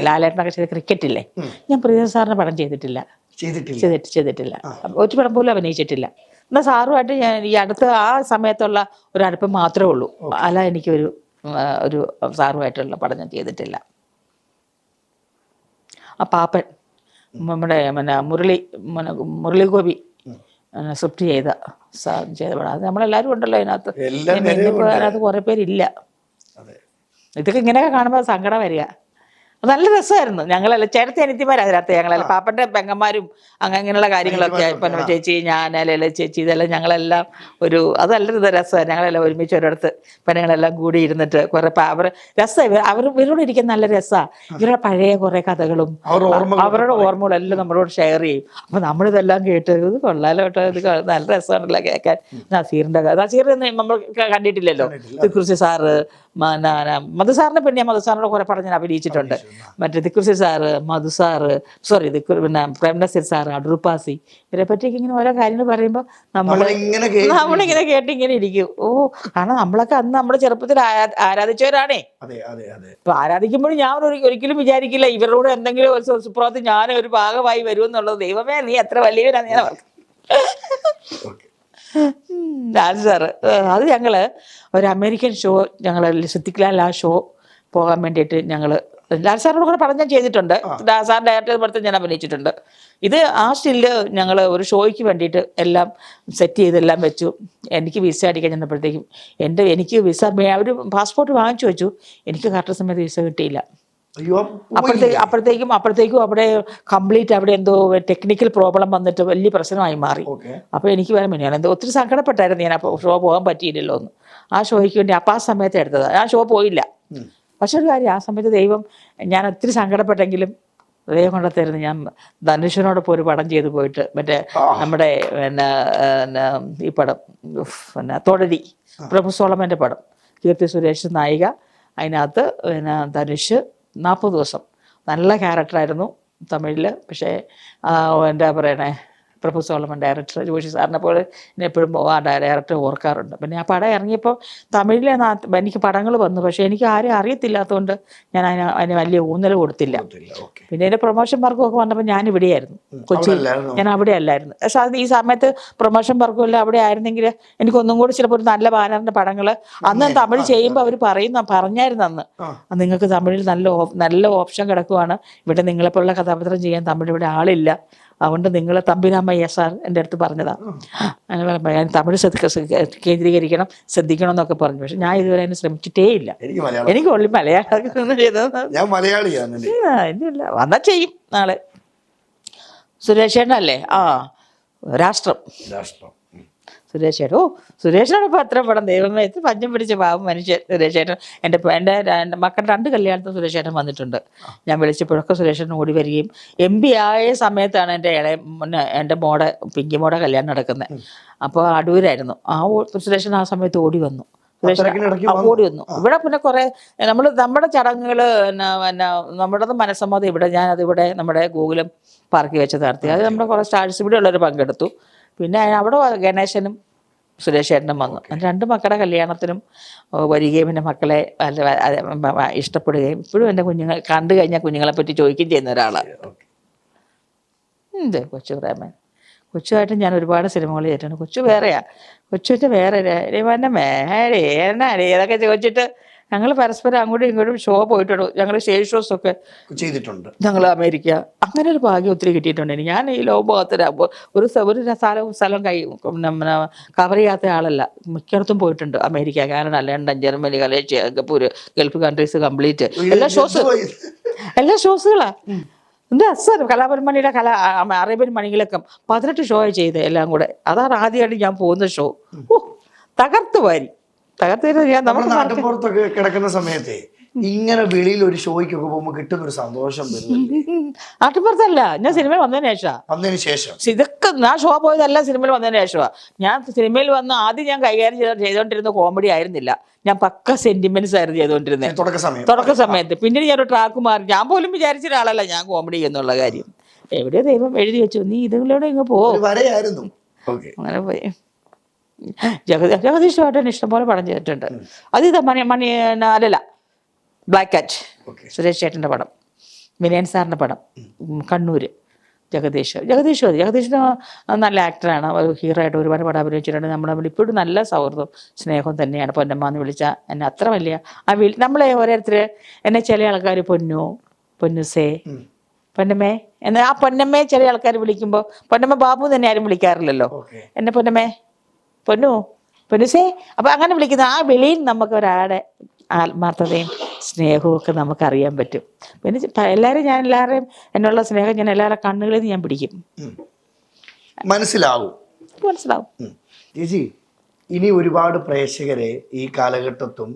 ലാലേട്ടനൊക്കെ ചെയ്ത ക്രിക്കറ്റ് ഇല്ലേ? ഞാൻ പ്രിയദർശൻ സാറിന്റെ പടം ചെയ്തിട്ടില്ല. ഒരു പടം പോലും അഭിനയിച്ചിട്ടില്ല. എന്നാൽ സാറുമായിട്ട് ഞാൻ ഈ അടുത്ത ആ സമയത്തുള്ള ഒരു അടുപ്പം മാത്രമേ ഉള്ളൂ. അല്ല, എനിക്കൊരു സാറുമായിട്ടുള്ള പടം ഞാൻ ചെയ്തിട്ടില്ല. ആ പാപ്പൻ, നമ്മുടെ മുരളി ഗോപി സ്ക്രിപ്റ്റ് ചെയ്ത പടം. അത് നമ്മളെല്ലാവരും ഉണ്ടല്ലോ അതിനകത്ത്. അതിനകത്ത് കുറേ പേരില്ല. ഇതൊക്കെ ഇങ്ങനെയൊക്കെ കാണുമ്പോൾ സങ്കടം വരിക. അത് നല്ല രസമായിരുന്നു. ഞങ്ങളെല്ലാം ചേട്ടത്തി അനിയത്തിമാർ അതിനകത്ത്. ഞങ്ങളെല്ലാം പാപ്പൻ്റെ പെങ്ങന്മാരും അങ്ങനെയുള്ള കാര്യങ്ങളൊക്കെ. പൊന്നമ്മ ചേച്ചി, ഞാൻ, ലളിത ചേച്ചി, ഇതെല്ലാം ഞങ്ങളെല്ലാം അത് നല്ലൊരു രസമാണ്. ഞങ്ങളെല്ലാം ഒരുമിച്ച് ഒരിടത്ത് പെണ്ണുങ്ങളെല്ലാം കൂടി ഇരുന്നിട്ട് കുറേ രസമാണ്. ഇവരോട് ഇരിക്കാൻ നല്ല രസമാണ്. ഇവരുടെ പഴയ കുറേ കഥകളും അവരുടെ ഓർമ്മകളെല്ലാം നമ്മളോട് ഷെയർ ചെയ്യും. അപ്പം നമ്മളിതെല്ലാം കേട്ട് ഇത് കൊള്ളാലോ കേട്ടോ, ഇത് നല്ല രസമാണല്ലോ കേൾക്കാൻ. നസീറിൻ്റെ നമ്മൾ കണ്ടിട്ടില്ലല്ലോ. തിക്കുറിശി സാറ്, മധു സാറിനെ പിന്നെ മധു കുറെ പടം ഞാൻ അഭിനയിച്ചിട്ടുണ്ട്. മറ്റേ തിക്കുറിശി സാറ്, മധു സാറ്, പിന്നെ പ്രേംനസീർ സാറ്, അടൂർപ്പാസി, ഇവരെ പറ്റിയൊക്കെ ഇങ്ങനെ ഓരോ കാര്യങ്ങൾ പറയുമ്പോൾ നമ്മളിങ്ങനെ കേട്ടിങ്ങനെ ഇരിക്കും. കാരണം നമ്മളൊക്കെ അന്ന് നമ്മുടെ ചെറുപ്പത്തിൽ ആരാധിച്ചവരാണേ. അപ്പൊ ആരാധിക്കുമ്പോഴും ഞാൻ ഒരിക്കലും വിചാരിക്കില്ല ഇവരോട് എന്തെങ്കിലും ഒരു സുപ്രഭാതത്തിൽ ഞാൻ ഒരു ഭാഗമായി വരുമെന്നുള്ളത്. ദൈവമേ, നീ എത്ര വലിയവരാണ് ഞാൻ ലാൽ സാറ്. അത് ഞങ്ങള് ഒരു അമേരിക്കൻ ഷോ, സിദ്ദിഖ്ലാൽ ആ ഷോ പോകാൻ വേണ്ടിയിട്ട് ലാൽ സാറിനോട് കൂടെ പടം ഞാൻ ചെയ്തിട്ടുണ്ട്. സാർ ഡയറക്ടർ പടത്തിൽ ഞാൻ അഭിനയിച്ചിട്ടുണ്ട്. ഇത് ആ സ്റ്റില്ല് ഞങ്ങൾ ഒരു ഷോയ്ക്ക് വേണ്ടിയിട്ട് എല്ലാം സെറ്റ് ചെയ്തെല്ലാം വെച്ചു. എനിക്ക് വിസ അടിക്കാൻ ചെന്നപ്പോഴത്തേക്കും എനിക്ക് വിസ, അവർ പാസ്പോർട്ട് വാങ്ങിച്ചു വെച്ചു. എനിക്ക് കറക്റ്റ് സമയത്ത് വിസ കിട്ടിയില്ല. അപ്പോഴത്തേക്കും അവിടെ കംപ്ലീറ്റ് അവിടെ എന്തോ ടെക്നിക്കൽ പ്രോബ്ലം വന്നിട്ട് വലിയ പ്രശ്നമായി മാറി. അപ്പോൾ എനിക്ക് വരാൻ വേണ്ടി ഞാൻ ഒത്തിരി സങ്കടപ്പെട്ടായിരുന്നു. ഞാൻ അപ്പോൾ ഷോ പോകാൻ പറ്റിയില്ലല്ലോ എന്ന്. ആ ഷോയ്ക്ക് വേണ്ടി ആ സമയത്ത് എടുത്തത്. ആ ഷോ പോയില്ല. പക്ഷെ ഒരു കാര്യം, ആ സമയത്ത് ദൈവം, ഞാൻ ഒത്തിരി സങ്കടപ്പെട്ടെങ്കിലും ദൈവം കൊണ്ടെത്തരുന്നു. ഞാൻ ധനുഷിനോടൊപ്പം ഒരു പടം ചെയ്ത് പോയിട്ട്, മറ്റേ നമ്മുടെ ഈ പടം തൊഴരി, പ്രഭു സോളമൻ്റെ പടം, കീർത്തി സുരേഷ് നായിക. അതിനകത്ത് ധനുഷ് 40 ദിവസം നല്ല ക്യാരക്ടറായിരുന്നു തമിഴിൽ. പക്ഷേ എന്താ പറയണേ, പ്രഭു സോളമൻ ഡയറക്ടർ ജോഷി സാറിനെ പോലെ എപ്പോഴും ആ ഡയറക്ടർ ഓർക്കാറുണ്ട്. പിന്നെ ആ പടം ഇറങ്ങിയപ്പോൾ തമിഴിലെ എനിക്ക് പടങ്ങൾ വന്നു. പക്ഷേ എനിക്ക് ആരും അറിയത്തില്ലാത്തതുകൊണ്ട് ഞാൻ അതിന് വലിയ ഊന്നൽ കൊടുത്തില്ല. പിന്നെ അതിൻ്റെ പ്രൊമോഷൻ വർക്കൊക്കെ വന്നപ്പോൾ ഞാൻ ഇവിടെയായിരുന്നു, കൊച്ചിയിൽ. ഞാൻ അവിടെ അല്ലായിരുന്നു. പക്ഷെ അത് ഈ സമയത്ത് പ്രൊമോഷൻ വർക്കും എല്ലാം അവിടെ ആയിരുന്നെങ്കിൽ എനിക്കൊന്നും കൂടി ചിലപ്പോൾ ഒരു നല്ല ബാനറിൻ്റെ പടങ്ങൾ അന്ന് തമിഴ് ചെയ്യുമ്പോൾ അവർ പറഞ്ഞായിരുന്നു അന്ന്, നിങ്ങൾക്ക് തമിഴിൽ നല്ല ഓപ്ഷൻ കിടക്കുവാണ്, ഇവിടെ നിങ്ങളെപ്പോലുള്ള കഥാപാത്രം ചെയ്യാൻ തമിഴ് ഇവിടെ ആളില്ല, അതുകൊണ്ട് നിങ്ങൾ തമ്പിരാമയ്യ സാർ എൻ്റെ അടുത്ത് പറഞ്ഞതാണ്, ഞാൻ തമിഴ് കേന്ദ്രീകരിക്കണം, ശ്രദ്ധിക്കണം എന്നൊക്കെ പറഞ്ഞു. പക്ഷെ ഞാൻ ഇതുവരെ അതിന് ശ്രമിച്ചിട്ടേ ഇല്ല. എനിക്ക് ഉള്ളി മലയാളം ചെയ്തത്. ഇല്ല, വന്നാൽ ചെയ്യും നാളെ. സുരേഷേട്ടനല്ലേ? രാഷ്ട്രം. സുരേഷേട്ടൻ, സുരേഷനോടൊപ്പം അത്ര പടം. ദൈവമേ, പഞ്ഞം പിടിച്ച പാവം മനുഷ്യൻ സുരേഷേട്ടൻ. എൻ്റെ മക്കളുടെ 2 കല്യാണത്തിന് സുരേഷേട്ടൻ വന്നിട്ടുണ്ട്. ഞാൻ വിളിച്ചപ്പോഴൊക്കെ സുരേഷേട്ടൻ ഓടി വരികയും, MP ആയ സമയത്താണ് എൻ്റെ പിങ്കി മോടെ കല്യാണം നടക്കുന്നത്. അപ്പോൾ അടൂരായിരുന്നു. സുരേഷൻ ആ സമയത്ത് ഓടി വന്നു. ഇവിടെ പിന്നെ കുറെ നമ്മുടെ ചടങ്ങുകൾ നമ്മുടെ മനസ്സമ്മതം ഇവിടെ, ഞാനതിവിടെ നമ്മുടെ ഗോകുലം പാർക്കിൽ വെച്ച് നടത്തി. അത് നമ്മുടെ കുറേ സ്റ്റാർസ് ഇവിടെ ഉള്ളവർ പങ്കെടുത്തു. പിന്നെ അവിടെ ഗണേശനും സുരേഷ് ചേട്ടനും വന്നു. 2 മക്കളുടെ കല്യാണത്തിനും വരികയും പിന്നെ മക്കളെ ഇഷ്ടപ്പെടുകയും ഇപ്പോഴും എൻ്റെ കുഞ്ഞുങ്ങൾ കണ്ടു കഴിഞ്ഞാൽ കുഞ്ഞുങ്ങളെ പറ്റി ചോദിക്കുകയും ചെയ്യുന്ന ഒരാളാണ്. കൊച്ചു പ്രേമൻ. കൊച്ചുമായിട്ട് ഞാൻ ഒരുപാട് സിനിമകൾ ചെയ്തിട്ടുണ്ട്. കൊച്ചു വേറെയാ. കൊച്ചുവിൻ്റെ വേറെ രേവൻ്റെ മേരെ ഏതൊക്കെ ചോദിച്ചിട്ട് ഞങ്ങൾ പരസ്പരം അങ്ങോട്ടും ഇങ്ങോട്ടും ഷോ പോയിട്ടുണ്ട്. ഞങ്ങൾ സ്റ്റേജ് ഷോസൊക്കെ ചെയ്തിട്ടുണ്ട്. ഞങ്ങൾ അമേരിക്ക അങ്ങനെ ഒരു ഭാഗ്യം ഒത്തിരി കിട്ടിയിട്ടുണ്ട് എനിക്ക്. ഞാൻ ഈ ലോകഭാഗത്തിലാകുമ്പോൾ ഒരു സ്ഥലം കവർ ചെയ്യാത്ത ആളല്ല. മിക്കയിടത്തും പോയിട്ടുണ്ട്. America, Canada, London, Germany, Malaysia, Singapore, Gulf countries complete എല്ലാ ഷോസുകളാ. എന്താ അസർ കലാപരമണിയുടെ അറേബ്യൻ മണികളൊക്കെ 18 ഷോ ചെയ്ത് എല്ലാം കൂടെ. അതാണ് ആദ്യമായിട്ട് ഞാൻ പോകുന്ന ഷോ. തകർത്ത് വാരി ഞാൻ നമ്മുടെ നാട്ടുപുറത്തൊക്കെ കിടക്കുന്ന സമയത്തെ ഇങ്ങനെ വെളിയിൽ ഒരു ഷോയ്ക്കൊക്കെ പോകുമ്പോൾ കിട്ടുന്ന ഒരു സന്തോഷം. നാട്ടുപുറത്തല്ല, ഞാൻ സിനിമയിൽ വന്നതിന് ശേഷം ഇതൊക്കെ ഞാൻ ഷോ പോയതല്ല, സിനിമയിൽ വന്നതിന് ശേഷമാണ്. ഞാൻ സിനിമയിൽ വന്ന് ആദ്യം ഞാൻ കൈകാര്യം ചെയ്തുകൊണ്ടിരുന്ന കോമഡി ആയിരുന്നില്ല, ഞാൻ പക്ക സെന്റിമെന്റ്സ് ആയിരുന്നു ചെയ്തുകൊണ്ടിരുന്നത് തുടക്ക സമയത്ത്. പിന്നീട് ഞാനൊരു ട്രാക്ക് മാറി. ഞാൻ പോലും വിചാരിച്ച ഒരാളല്ല ഞാൻ കോമഡി എന്നുള്ള കാര്യം. എവിടെയോ ദൈവം എഴുതി വെച്ചു, നീ ഇതിലൂടെ ഇങ്ങ് പോകും. അങ്ങനെ പോയി. ജഗദീഷുമായിട്ട് ഇഷ്ടംപോലെ പടം ചെയ്തിട്ടുണ്ട്. അത് മണി അല്ലല്ല ബ്ലാക്ക് കാറ്റ്, സുരേഷ് ചേട്ടൻ്റെ പടം, വിനയൻ സാറിൻ്റെ പടം, കണ്ണൂര്. ജഗദീഷിന് നല്ല ആക്ടറാണ്, ഒരു ഹീറോ ആയിട്ട് ഒരുപാട് പടം അഭിനയിച്ചിട്ടുണ്ട്. നമ്മൾ തമ്മിൽ ഇപ്പോഴും നല്ല സൗഹൃദവും സ്നേഹവും തന്നെയാണ്. പൊന്നമ്മ എന്ന് വിളിച്ചാൽ എന്നെ അത്ര വലിയ നമ്മളെ ഓരോരുത്തർ എന്നെ ചില ആൾക്കാർ പൊന്നുസേ, പൊന്നമ്മേ എന്നാൽ ആ പൊന്നമ്മയെ ചില ആൾക്കാർ വിളിക്കുമ്പോൾ പൊന്നമ്മ ബാബു തന്നെ ആരും വിളിക്കാറില്ലല്ലോ. എന്നെ പൊന്നുസേ. അപ്പം അങ്ങനെ വിളിക്കുന്ന ആ വിളിയിൽ നമുക്ക് ഒരാളുടെ ആത്മാർത്ഥതയും സ്നേഹവും ഒക്കെ നമുക്കറിയാൻ പറ്റും. പിന്നെ ഞാൻ എല്ലാവരെയും എന്നുള്ള സ്നേഹം ഞാൻ എല്ലാവരുടെ കണ്ണുകളിൽ നിന്ന് ഞാൻ പിടിക്കും, മനസ്സിലാവും. ചേച്ചി, ഇനി ഒരുപാട് പ്രേക്ഷകരെ ഈ കാലഘട്ടത്തും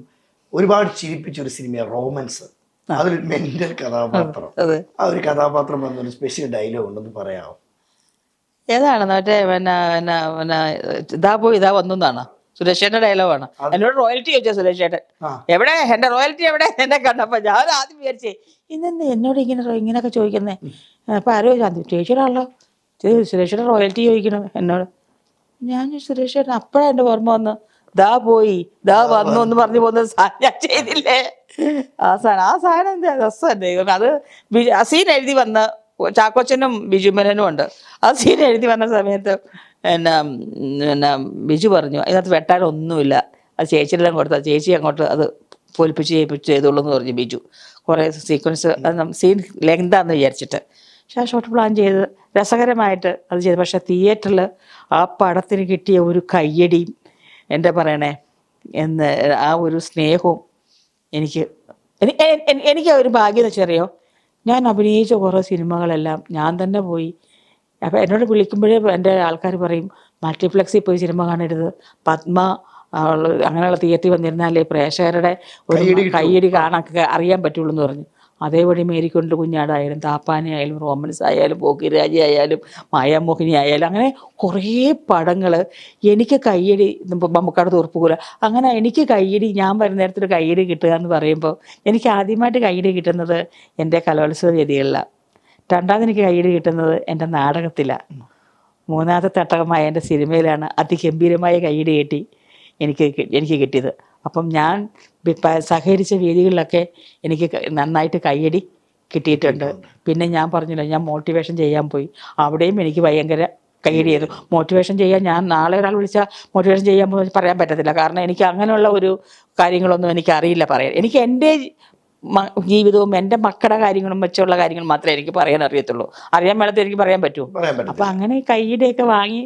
ഒരുപാട് ചിരിപ്പിച്ചൊരു സിനിമ റോമൻസ്. അതൊരു മെന്റൽ കഥാപാത്രം. ആ ഒരു കഥാപാത്രം എന്നൊരു സ്പെഷ്യൽ ഡയലോഗ് ഉണ്ടെന്ന് പറയാമോ? ഏതാണ് മറ്റേ ഇതാ വന്നാണ് സുരേഷേട്ടൻ്റെ ഡയലോഗാണ്. എന്നോട് റോയൽറ്റി ചോദിച്ചാൽ സുരേഷേട്ടൻ എവിടെ, എൻ്റെ റോയൽറ്റി എവിടെ എന്നെ കണ്ടപ്പോൾ ഞാൻ ആദ്യം വിചാരിച്ചേ ഇന്നെന്ത് എന്നോട് ഇങ്ങനെയൊക്കെ ചോദിക്കുന്നേ. അപ്പം ആരോ ചേച്ചിയുടെ സുരേഷേട്ടൻ റോയൽറ്റി ചോദിക്കണം എന്നോട്. ഞാൻ സുരേഷേട്ടൻ അപ്പോഴാണ് എൻ്റെ ഓർമ്മ വന്ന് ദാ പോയി ദാ വന്നു എന്ന് പറഞ്ഞു പോകുന്ന സാധനം ഞാൻ ചെയ്തില്ലേ. ആ സാധനം എന്താ രസമല്ലേ. അത് സീൻ എഴുതി വന്ന ചാക്കോച്ചനും ബിജുമനും ഉണ്ട്. ആ സീൻ എഴുതി വന്ന സമയത്ത് ബിജു പറഞ്ഞു അതിനകത്ത് വെട്ടാനൊന്നുമില്ല, അത് ചേച്ചിയെല്ലാം കൊടുത്താൽ ചേച്ചി അങ്ങോട്ട് അത് പൊലിപ്പിച്ച് ചെയ്തോളൂ എന്ന് പറഞ്ഞു ബിജു. കുറേ സീക്വൻസ് സീൻ ലെങ്താന്ന് വിചാരിച്ചിട്ട്. പക്ഷെ ആ ഷോട്ട് പ്ലാൻ ചെയ്ത് രസകരമായിട്ട് അത് ചെയ്തു. പക്ഷെ തിയേറ്ററിൽ ആ പടത്തിന് കിട്ടിയ ഒരു കയ്യടിയും എന്താ പറയണേ ആ ഒരു സ്നേഹവും എനിക്ക് ഒരു ഭാഗ്യം എന്ന് വെച്ചറിയോ, ഞാൻ അഭിനയിച്ച കുറേ സിനിമകളെല്ലാം ഞാൻ തന്നെ പോയി. അപ്പോൾ എന്നോട് വിളിക്കുമ്പോഴേ എൻ്റെ ആൾക്കാർ പറയും മൾട്ടിപ്ലക്സിൽ പോയി സിനിമ കാണരുത്, പത്മ അങ്ങനെയുള്ള തിയേറ്ററിൽ വന്നിരുന്നാലേ പ്രേക്ഷകരുടെ ഒരു കയ്യടി കാണാൻ അറിയാൻ പറ്റുള്ളൂ എന്ന് പറഞ്ഞു. അതേപടി മേരിക്കൊണ്ട് കുഞ്ഞാടായാലും താപ്പാനയായാലും റോമൻസ് ആയാലും പോക്കിരാജി ആയാലും മായാമോഹിനി ആയാലും അങ്ങനെ കുറേ പടങ്ങൾ എനിക്ക് കയ്യടി, മമ്മൂക്കാട് തോർപ്പുകൂല, അങ്ങനെ എനിക്ക് കയ്യടി, ഞാൻ വരുന്ന നേരത്തിൽ കയ്യടി കിട്ടുക എന്ന് പറയുമ്പോൾ എനിക്ക് ആദ്യമായിട്ട് കയ്യടി കിട്ടുന്നത് എൻ്റെ കലോത്സവ വേദികളിലാണ്. രണ്ടാമത് എനിക്ക് കയ്യടി കിട്ടുന്നത് എൻ്റെ നാടകത്തിലാണ്. മൂന്നാമത്തെ തട്ടകമായ എൻ്റെ സിനിമയിലാണ് അതിഗംഭീരമായ കയ്യടി കിട്ടി എനിക്ക് കിട്ടിയത്. അപ്പം ഞാൻ സഹകരിച്ച വേദികളിലൊക്കെ എനിക്ക് നന്നായിട്ട് കയ്യടി കിട്ടിയിട്ടുണ്ട്. പിന്നെ ഞാൻ പറഞ്ഞില്ല, ഞാൻ മോട്ടിവേഷൻ ചെയ്യാൻ പോയി, അവിടെയും എനിക്ക് ഭയങ്കര കയ്യടി ചെയ്തു. മോട്ടിവേഷൻ ചെയ്യാൻ ഞാൻ നാളെ ഒരാൾ വിളിച്ചാൽ മോട്ടിവേഷൻ ചെയ്യാൻ പറയാൻ പറ്റത്തില്ല, കാരണം എനിക്ക് അങ്ങനെയുള്ള ഒരു കാര്യങ്ങളൊന്നും എനിക്കറിയില്ല പറയാൻ. എനിക്ക് എൻ്റെ ജീവിതവും എൻ്റെ മക്കളുടെ കാര്യങ്ങളും വെച്ചുള്ള കാര്യങ്ങൾ മാത്രമേ എനിക്ക് പറയാൻ അറിയത്തുള്ളൂ. അറിയാൻ മേളത്തെ എനിക്ക് പറയാൻ പറ്റുമോ? അപ്പം അങ്ങനെ കയ്യടിയൊക്കെ വാങ്ങി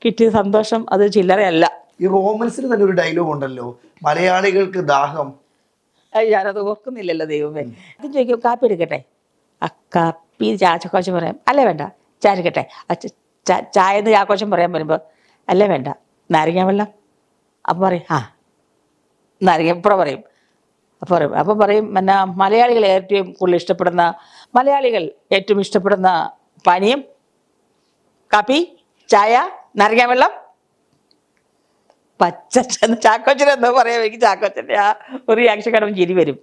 കിട്ടിയ സന്തോഷം അത് ചില്ലറയല്ല. ഈ റോമൻസിന് തന്നെ ഒരു ഡയലോഗ് ഉണ്ടല്ലോ, മലയാളികൾക്ക് ദാഹം. ഞാനത് ഓർക്കുന്നില്ലല്ലോ ദൈവമേ. അത് ചോദിക്കും കാപ്പി എടുക്കട്ടെ, ആ കാപ്പി ചാച്ചക്കോശം പറയാം, അല്ലേ വേണ്ട ചായ എടുക്കട്ടെ, ചായ എന്ന് ചാക്കോശം പറയാൻ വരുമ്പോൾ അല്ലേ വേണ്ട നാരങ്ങ വെള്ളം, അപ്പം പറയും ആ നാരങ്ങ ഇപ്പുറം പറയും. അപ്പം പറയും പിന്നെ മലയാളികൾ ഏറ്റവും കൂടുതൽ ഇഷ്ടപ്പെടുന്ന പാനീയം കാപ്പി, ചായ, നാരങ്ങ വെള്ളം, പച്ച ചാക്കോച്ചൻ എന്നോ പറയാം. എനിക്ക് ചാക്കോച്ചൻ്റെ ആ ഒരു റിയാക്ഷൻ കാണുമ്പോൾ ചിരി വരും.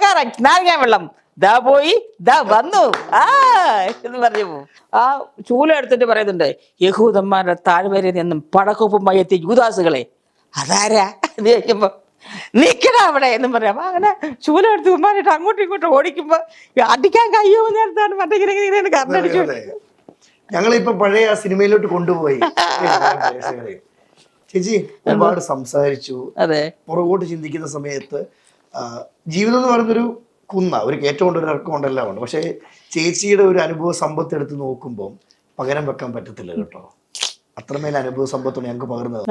കറക്റ്റ് നാരങ്ങ വെള്ളം, ദാ പോയി ദാ വന്നു ആ എന്ന് പറഞ്ഞു പോകും. ആ ചൂല എടുത്തിട്ട് പറയുന്നുണ്ട്, യഹൂദന്മാരുടെ താഴ്വരയിൽ നിന്നും പടക്കൊപ്പും മയത്തി യൂദാസുകളെ. അതാരാ എന്ന് ചോദിക്കുമ്പോ നിക്കടാ അവിടെ എന്നും പറയാം. അപ്പൊ അങ്ങനെ ചൂല എടുത്ത് ഉമ്മാനായിട്ട് അങ്ങോട്ടും ഇങ്ങോട്ടും ഓടിക്കുമ്പോ അടിക്കാൻ കഴിയുമോ നേരത്താണ് മറ്റേ ഇങ്ങനെ കറണ്ടടിച്ചു. ഞങ്ങളിപ്പോ പഴയ ആ സിനിമയിലോട്ട് കൊണ്ടുപോയി. ചേച്ചി ഒരുപാട് സംസാരിച്ചു. അതെ, പുറകോട്ട് ചിന്തിക്കുന്ന സമയത്ത് ജീവിതം എന്ന് പറയുന്നൊരു ഒരു കയറ്റം കൊണ്ട് ഒരു ഇറക്കം കൊണ്ടെല്ലാം ഉണ്ട്. പക്ഷെ ചേച്ചിയുടെ ഒരു അനുഭവ സമ്പത്ത് എടുത്ത് നോക്കുമ്പോൾ പകരം വെക്കാൻ പറ്റത്തില്ല കേട്ടോ. അത്രമേൽ അനുഭവ സമ്പത്താണ് ഞങ്ങൾക്ക് പകർന്നത്.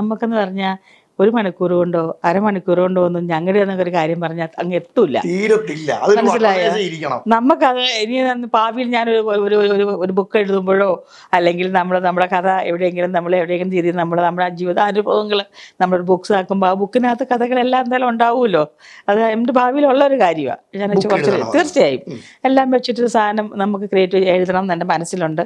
നമുക്കെന്ന് പറഞ്ഞാൽ 1 മണിക്കൂർ കൊണ്ടോ അരമണിക്കൂർ കൊണ്ടോ ഒന്നും ഞങ്ങളുടെ എന്നൊക്കെ ഒരു കാര്യം പറഞ്ഞാൽ അങ്ങ് എത്തൂല, തീരത്തില്ല. മനസ്സിലായോ? നമുക്കത് ഇനി ഭാവിയിൽ ഞാനൊരു ഒരു ബുക്ക് എഴുതുമ്പോഴോ അല്ലെങ്കിൽ നമ്മുടെ കഥ എവിടെയെങ്കിലും രീതിയിൽ നമ്മുടെ ജീവിതാനുഭവങ്ങൾ നമ്മളൊരു ബുക്സ് ആക്കുമ്പോൾ ആ ബുക്കിനകത്ത് കഥകളെല്ലാം എന്തായാലും ഉണ്ടാവുമല്ലോ. അത് എൻ്റെ ഭാവിയിലുള്ള ഒരു കാര്യമാണ്. ഞാൻ കുറച്ച് തീർച്ചയായും എല്ലാം വെച്ചിട്ടൊരു സാധനം നമുക്ക് ക്രിയേറ്റ് എഴുതണം എന്ന് എൻ്റെ മനസ്സിലുണ്ട്.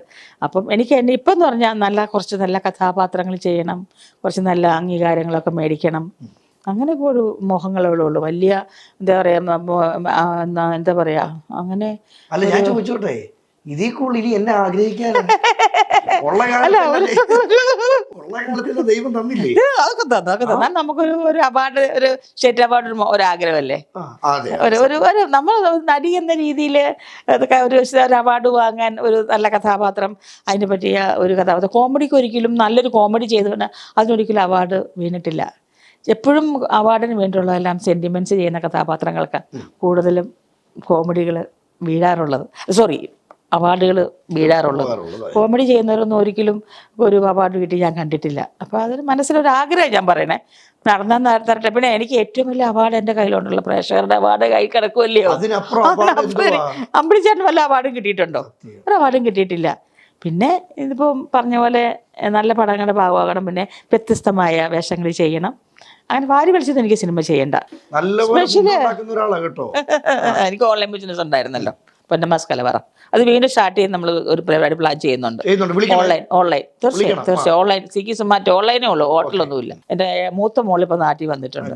അപ്പം എനിക്ക് എന്നെ ഇപ്പം എന്ന് പറഞ്ഞാൽ കുറച്ച് നല്ല കഥാപാത്രങ്ങൾ ചെയ്യണം, കുറച്ച് നല്ല അംഗീകാരങ്ങളൊക്കെ മേടിക്കണം, അങ്ങനെയൊക്കെ ഒരു മോഹങ്ങളേ ഉള്ളൂ. വലിയ എന്താ പറയാ അങ്ങനെ. അല്ല ഞാൻ ചോദിച്ചോട്ടെ, ഇതിൽ കൂടുതൽ ഇനി എന്നെ ആഗ്രഹിക്കാൻ ദൈവം തന്നില്ലേ? അതൊക്കെ തന്നാൽ നമുക്കൊരു അവാർഡ്, ഒരു സ്റ്റേറ്റ് അവാർഡ് ഒരു ആഗ്രഹമല്ലേ. ഒരു നമ്മൾ നടി എന്ന രീതിയിൽ ഒരു അവാർഡ് വാങ്ങാൻ, ഒരു നല്ല കഥാപാത്രം, അതിനെ പറ്റിയ ഒരു കഥാപാത്രം. കോമഡിക്ക് ഒരിക്കലും നല്ലൊരു കോമഡി ചെയ്തുകൊണ്ട് അതിനൊരിക്കലും അവാർഡ് വീണിട്ടില്ല. എപ്പോഴും അവാർഡിന് വേണ്ടിയുള്ളതെല്ലാം സെന്റിമെന്റ്സ് ചെയ്യുന്ന കഥാപാത്രങ്ങൾക്ക് കൂടുതലും കോമഡികൾ വീഴാറുള്ളത്, അവാർഡുകൾ വീഴാറുള്ളത്. കോമഡി ചെയ്യുന്നവരൊന്നും ഒരിക്കലും ഒരു അവാർഡ് കിട്ടി ഞാൻ കണ്ടിട്ടില്ല. അപ്പോൾ അതൊരു മനസ്സിലൊരു ആഗ്രഹം ഞാൻ പറയണേ, നടന്നാൽ തരട്ടെ. പിന്നെ എനിക്ക് ഏറ്റവും വലിയ അവാർഡ് എൻ്റെ കയ്യിലുണ്ടല്ലോ, പ്രേക്ഷകരുടെ അവാർഡ് കൈ കിടക്കുമല്ലയോ. അമ്പിളിച്ചേട്ടന് വല്ല അവാർഡും കിട്ടിയിട്ടുണ്ടോ? ഒരു അവാർഡും കിട്ടിയിട്ടില്ല. പിന്നെ ഇതിപ്പം പറഞ്ഞ പോലെ നല്ല പടങ്ങളുടെ ഭാഗമാകണം, പിന്നെ വ്യത്യസ്തമായ വേഷങ്ങൾ ചെയ്യണം. അങ്ങനെ വാരി വലിച്ചത് എനിക്ക് സിനിമ ചെയ്യണ്ട. എനിക്ക് ഓൺലൈൻ ബിസിനസ് ഉണ്ടായിരുന്നല്ലോ, പൊന്നമാസ് കലവറ. അത് വീണ്ടും സ്റ്റാർട്ട് ചെയ്ത് നമ്മൾ ഒരു പരിപാടി പ്ലാൻ ചെയ്യുന്നുണ്ട്. ഓൺലൈൻ തീർച്ചയായും ഓൺലൈൻ. സ്വിഗ്ഗി സൊമാറ്റോ ഓൺലൈനേ ഉള്ളൂ, ഹോട്ടലൊന്നുമില്ല. എൻ്റെ മൂത്ത മോള് ഇപ്പോൾ നാട്ടിൽ വന്നിട്ടുണ്ട്.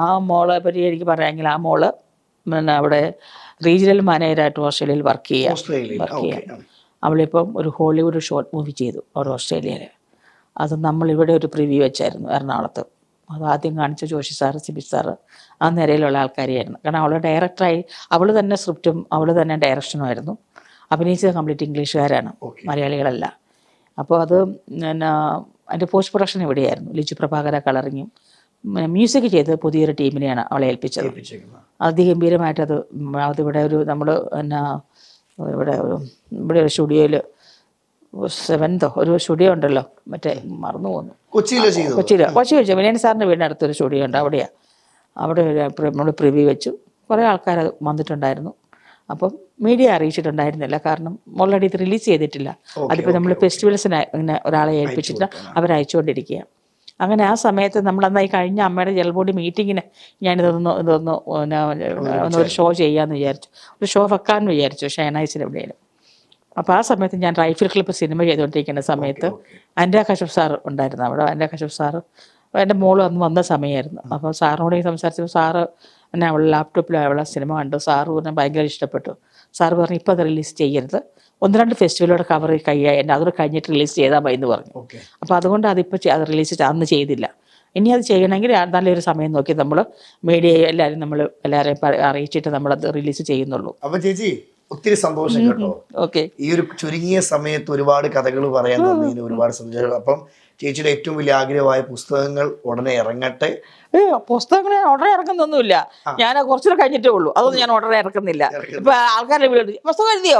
ആ മോളെ പറ്റി എനിക്ക് പറയാമെങ്കിൽ, ആ മോള് പിന്നെ അവിടെ റീജിയണൽ മാനേജറായിട്ട് ഓസ്ട്രേലിയയിൽ വർക്ക് ചെയ്യാം. അവളിപ്പം ഒരു ഹോളിവുഡ് ഷോർട്ട് മൂവി ചെയ്തു അവിടെ ഓസ്ട്രേലിയയിൽ. അത് നമ്മളിവിടെ ഒരു പ്രിവ്യൂ വെച്ചായിരുന്നു എറണാകുളത്ത്. അത് ആദ്യം കാണിച്ച ജോഷി സാറ്, സിബി സാറ്, ആ നിരയിലുള്ള ആൾക്കാരെയായിരുന്നു. കാരണം അവൾ ഡയറക്ടറായി, അവൾ തന്നെ സ്ക്രിപ്റ്റും അവൾ തന്നെ ഡയറക്ഷനുമായിരുന്നു. അഭിനയിച്ചത് കംപ്ലീറ്റ് ഇംഗ്ലീഷുകാരാണ്, മലയാളികളല്ല. അപ്പോൾ അത് പിന്നെ അതിൻ്റെ പോസ്റ്റ് പ്രൊഡക്ഷൻ ഇവിടെയായിരുന്നു. ലിജു പ്രഭാകര കളറിങ്ങും മ്യൂസിക് ചെയ്ത് പുതിയൊരു ടീമിനെയാണ് അവളെ ഏൽപ്പിച്ചത്. അതിഗംഭീരമായിട്ട് അതിവിടെ ഒരു നമ്മൾ പിന്നെ ഇവിടെ ഒരു സ്റ്റുഡിയോയിൽ 7th ഒരു സ്റ്റുഡിയോ ഉണ്ടല്ലോ, മറ്റേ മറന്നു പോകുന്നു, കൊച്ചി വെച്ചു. വിനയൻ സാറിൻ്റെ വീടിനടുത്തൊരു സ്റ്റുഡിയോ ഉണ്ട്, അവിടെയാണ്. അവിടെ നമ്മൾ പ്രിവ്യൂ വെച്ചു. കുറേ ആൾക്കാർ വന്നിട്ടുണ്ടായിരുന്നു. അപ്പം മീഡിയ അറിയിച്ചിട്ടുണ്ടായിരുന്നില്ല, കാരണം ഓൾറെഡി ഇത് റിലീസ് ചെയ്തിട്ടില്ല. അതിപ്പോൾ നമ്മൾ ഫെസ്റ്റിവൽസിന് ഇങ്ങനെ ഒരാളെ ഏൽപ്പിച്ചിട്ട് അവരയച്ചുകൊണ്ടിരിക്കുകയാണ്. അങ്ങനെ ആ സമയത്ത് നമ്മളന്നായി കഴിഞ്ഞ അമ്മയുടെ ജലബോർഡ് മീറ്റിങ്ങിന് ഞാനിതൊന്ന് ഒരു ഷോ ചെയ്യാമെന്ന് വിചാരിച്ചു, ഒരു ഷോ വെക്കാമെന്ന് വിചാരിച്ചു ഷൈനൈസിൽ എവിടെയും. അപ്പോൾ ആ സമയത്ത് ഞാൻ റൈഫിൾ ക്ലിപ്പ് സിനിമ ചെയ്തുകൊണ്ടിരിക്കുന്ന സമയത്ത് അൻരാ കശ്യപ് സാർ ഉണ്ടായിരുന്നു അവിടെ. അൻരാ കശ്യപ് സാറ് എൻ്റെ മോള് വന്ന സമയമായിരുന്നു. അപ്പോൾ സാറിനോട് സംസാരിച്ചപ്പോൾ സാറ് എന്നെ അവളെ ലാപ്ടോപ്പിൽ അവളെ സിനിമ കണ്ടു. സാറ് പറഞ്ഞാൽ ഭയങ്കര ഇഷ്ടപ്പെട്ടു. സാറ് പറഞ്ഞു, ഇപ്പോൾ അത് റിലീസ് ചെയ്യരുത്, 1-2 ഫെസ്റ്റിവലോടെ കവർ കഴിയാൻ അതോടെ കഴിഞ്ഞിട്ട് റിലീസ് ചെയ്താൽ മതി എന്ന് പറഞ്ഞു. അപ്പോൾ അതുകൊണ്ട് അതിപ്പോൾ അത് റിലീസ് അന്ന് ചെയ്തില്ല. ഇനി അത് ചെയ്യണമെങ്കിൽ നല്ലൊരു സമയം നോക്കി നമ്മൾ മീഡിയയെ എല്ലാവരെയും അറിയിച്ചിട്ട് നമ്മളത് റിലീസ് ചെയ്യുന്നുള്ളൂ. അപ്പോൾ ചേച്ചി ഒത്തിരി സന്തോഷം കേട്ടോ. ഈ ഒരു ചുരുങ്ങിയ സമയത്ത് ഒരുപാട് കഥകൾ പറയാൻ തന്നതിന് ഒരുപാട് സന്തോഷം. അപ്പം ചേച്ചിയുടെ ഏറ്റവും വലിയ ആഗ്രഹമായ പുസ്തകങ്ങൾ ഉടനെ ഇറങ്ങട്ടെ. പുസ്തകങ്ങൾ ഉടനെ ഇറക്കുന്നൊന്നുമില്ല, ഞാൻ കുറച്ചുകൂടെ കഴിഞ്ഞിട്ടേ ഉള്ളൂ. അതൊന്നും ഞാൻ ഉടനെ ഇറക്കുന്നില്ല. ഇപ്പൊ ആൾക്കാരുടെ വീട് പുസ്തകം എഴുതിയോ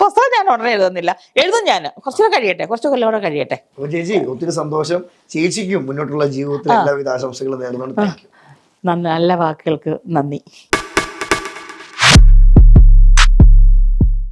പുസ്തകം ഞാൻ ഉടനെ എഴുതുന്നില്ല, എഴുതും ഞാൻ കുറച്ചുകൂടെ കഴിയട്ടെ, കുറച്ച് കൊല്ലം കഴിയട്ടെ. അപ്പൊ ചേച്ചി ഒത്തിരി സന്തോഷം. ചേച്ചിക്കും മുന്നോട്ടുള്ള ജീവിതത്തിൽ എല്ലാവിധ ആശംസകളും നേർന്നുകൊണ്ട് നല്ല വാക്കുകൾക്ക് നന്ദി.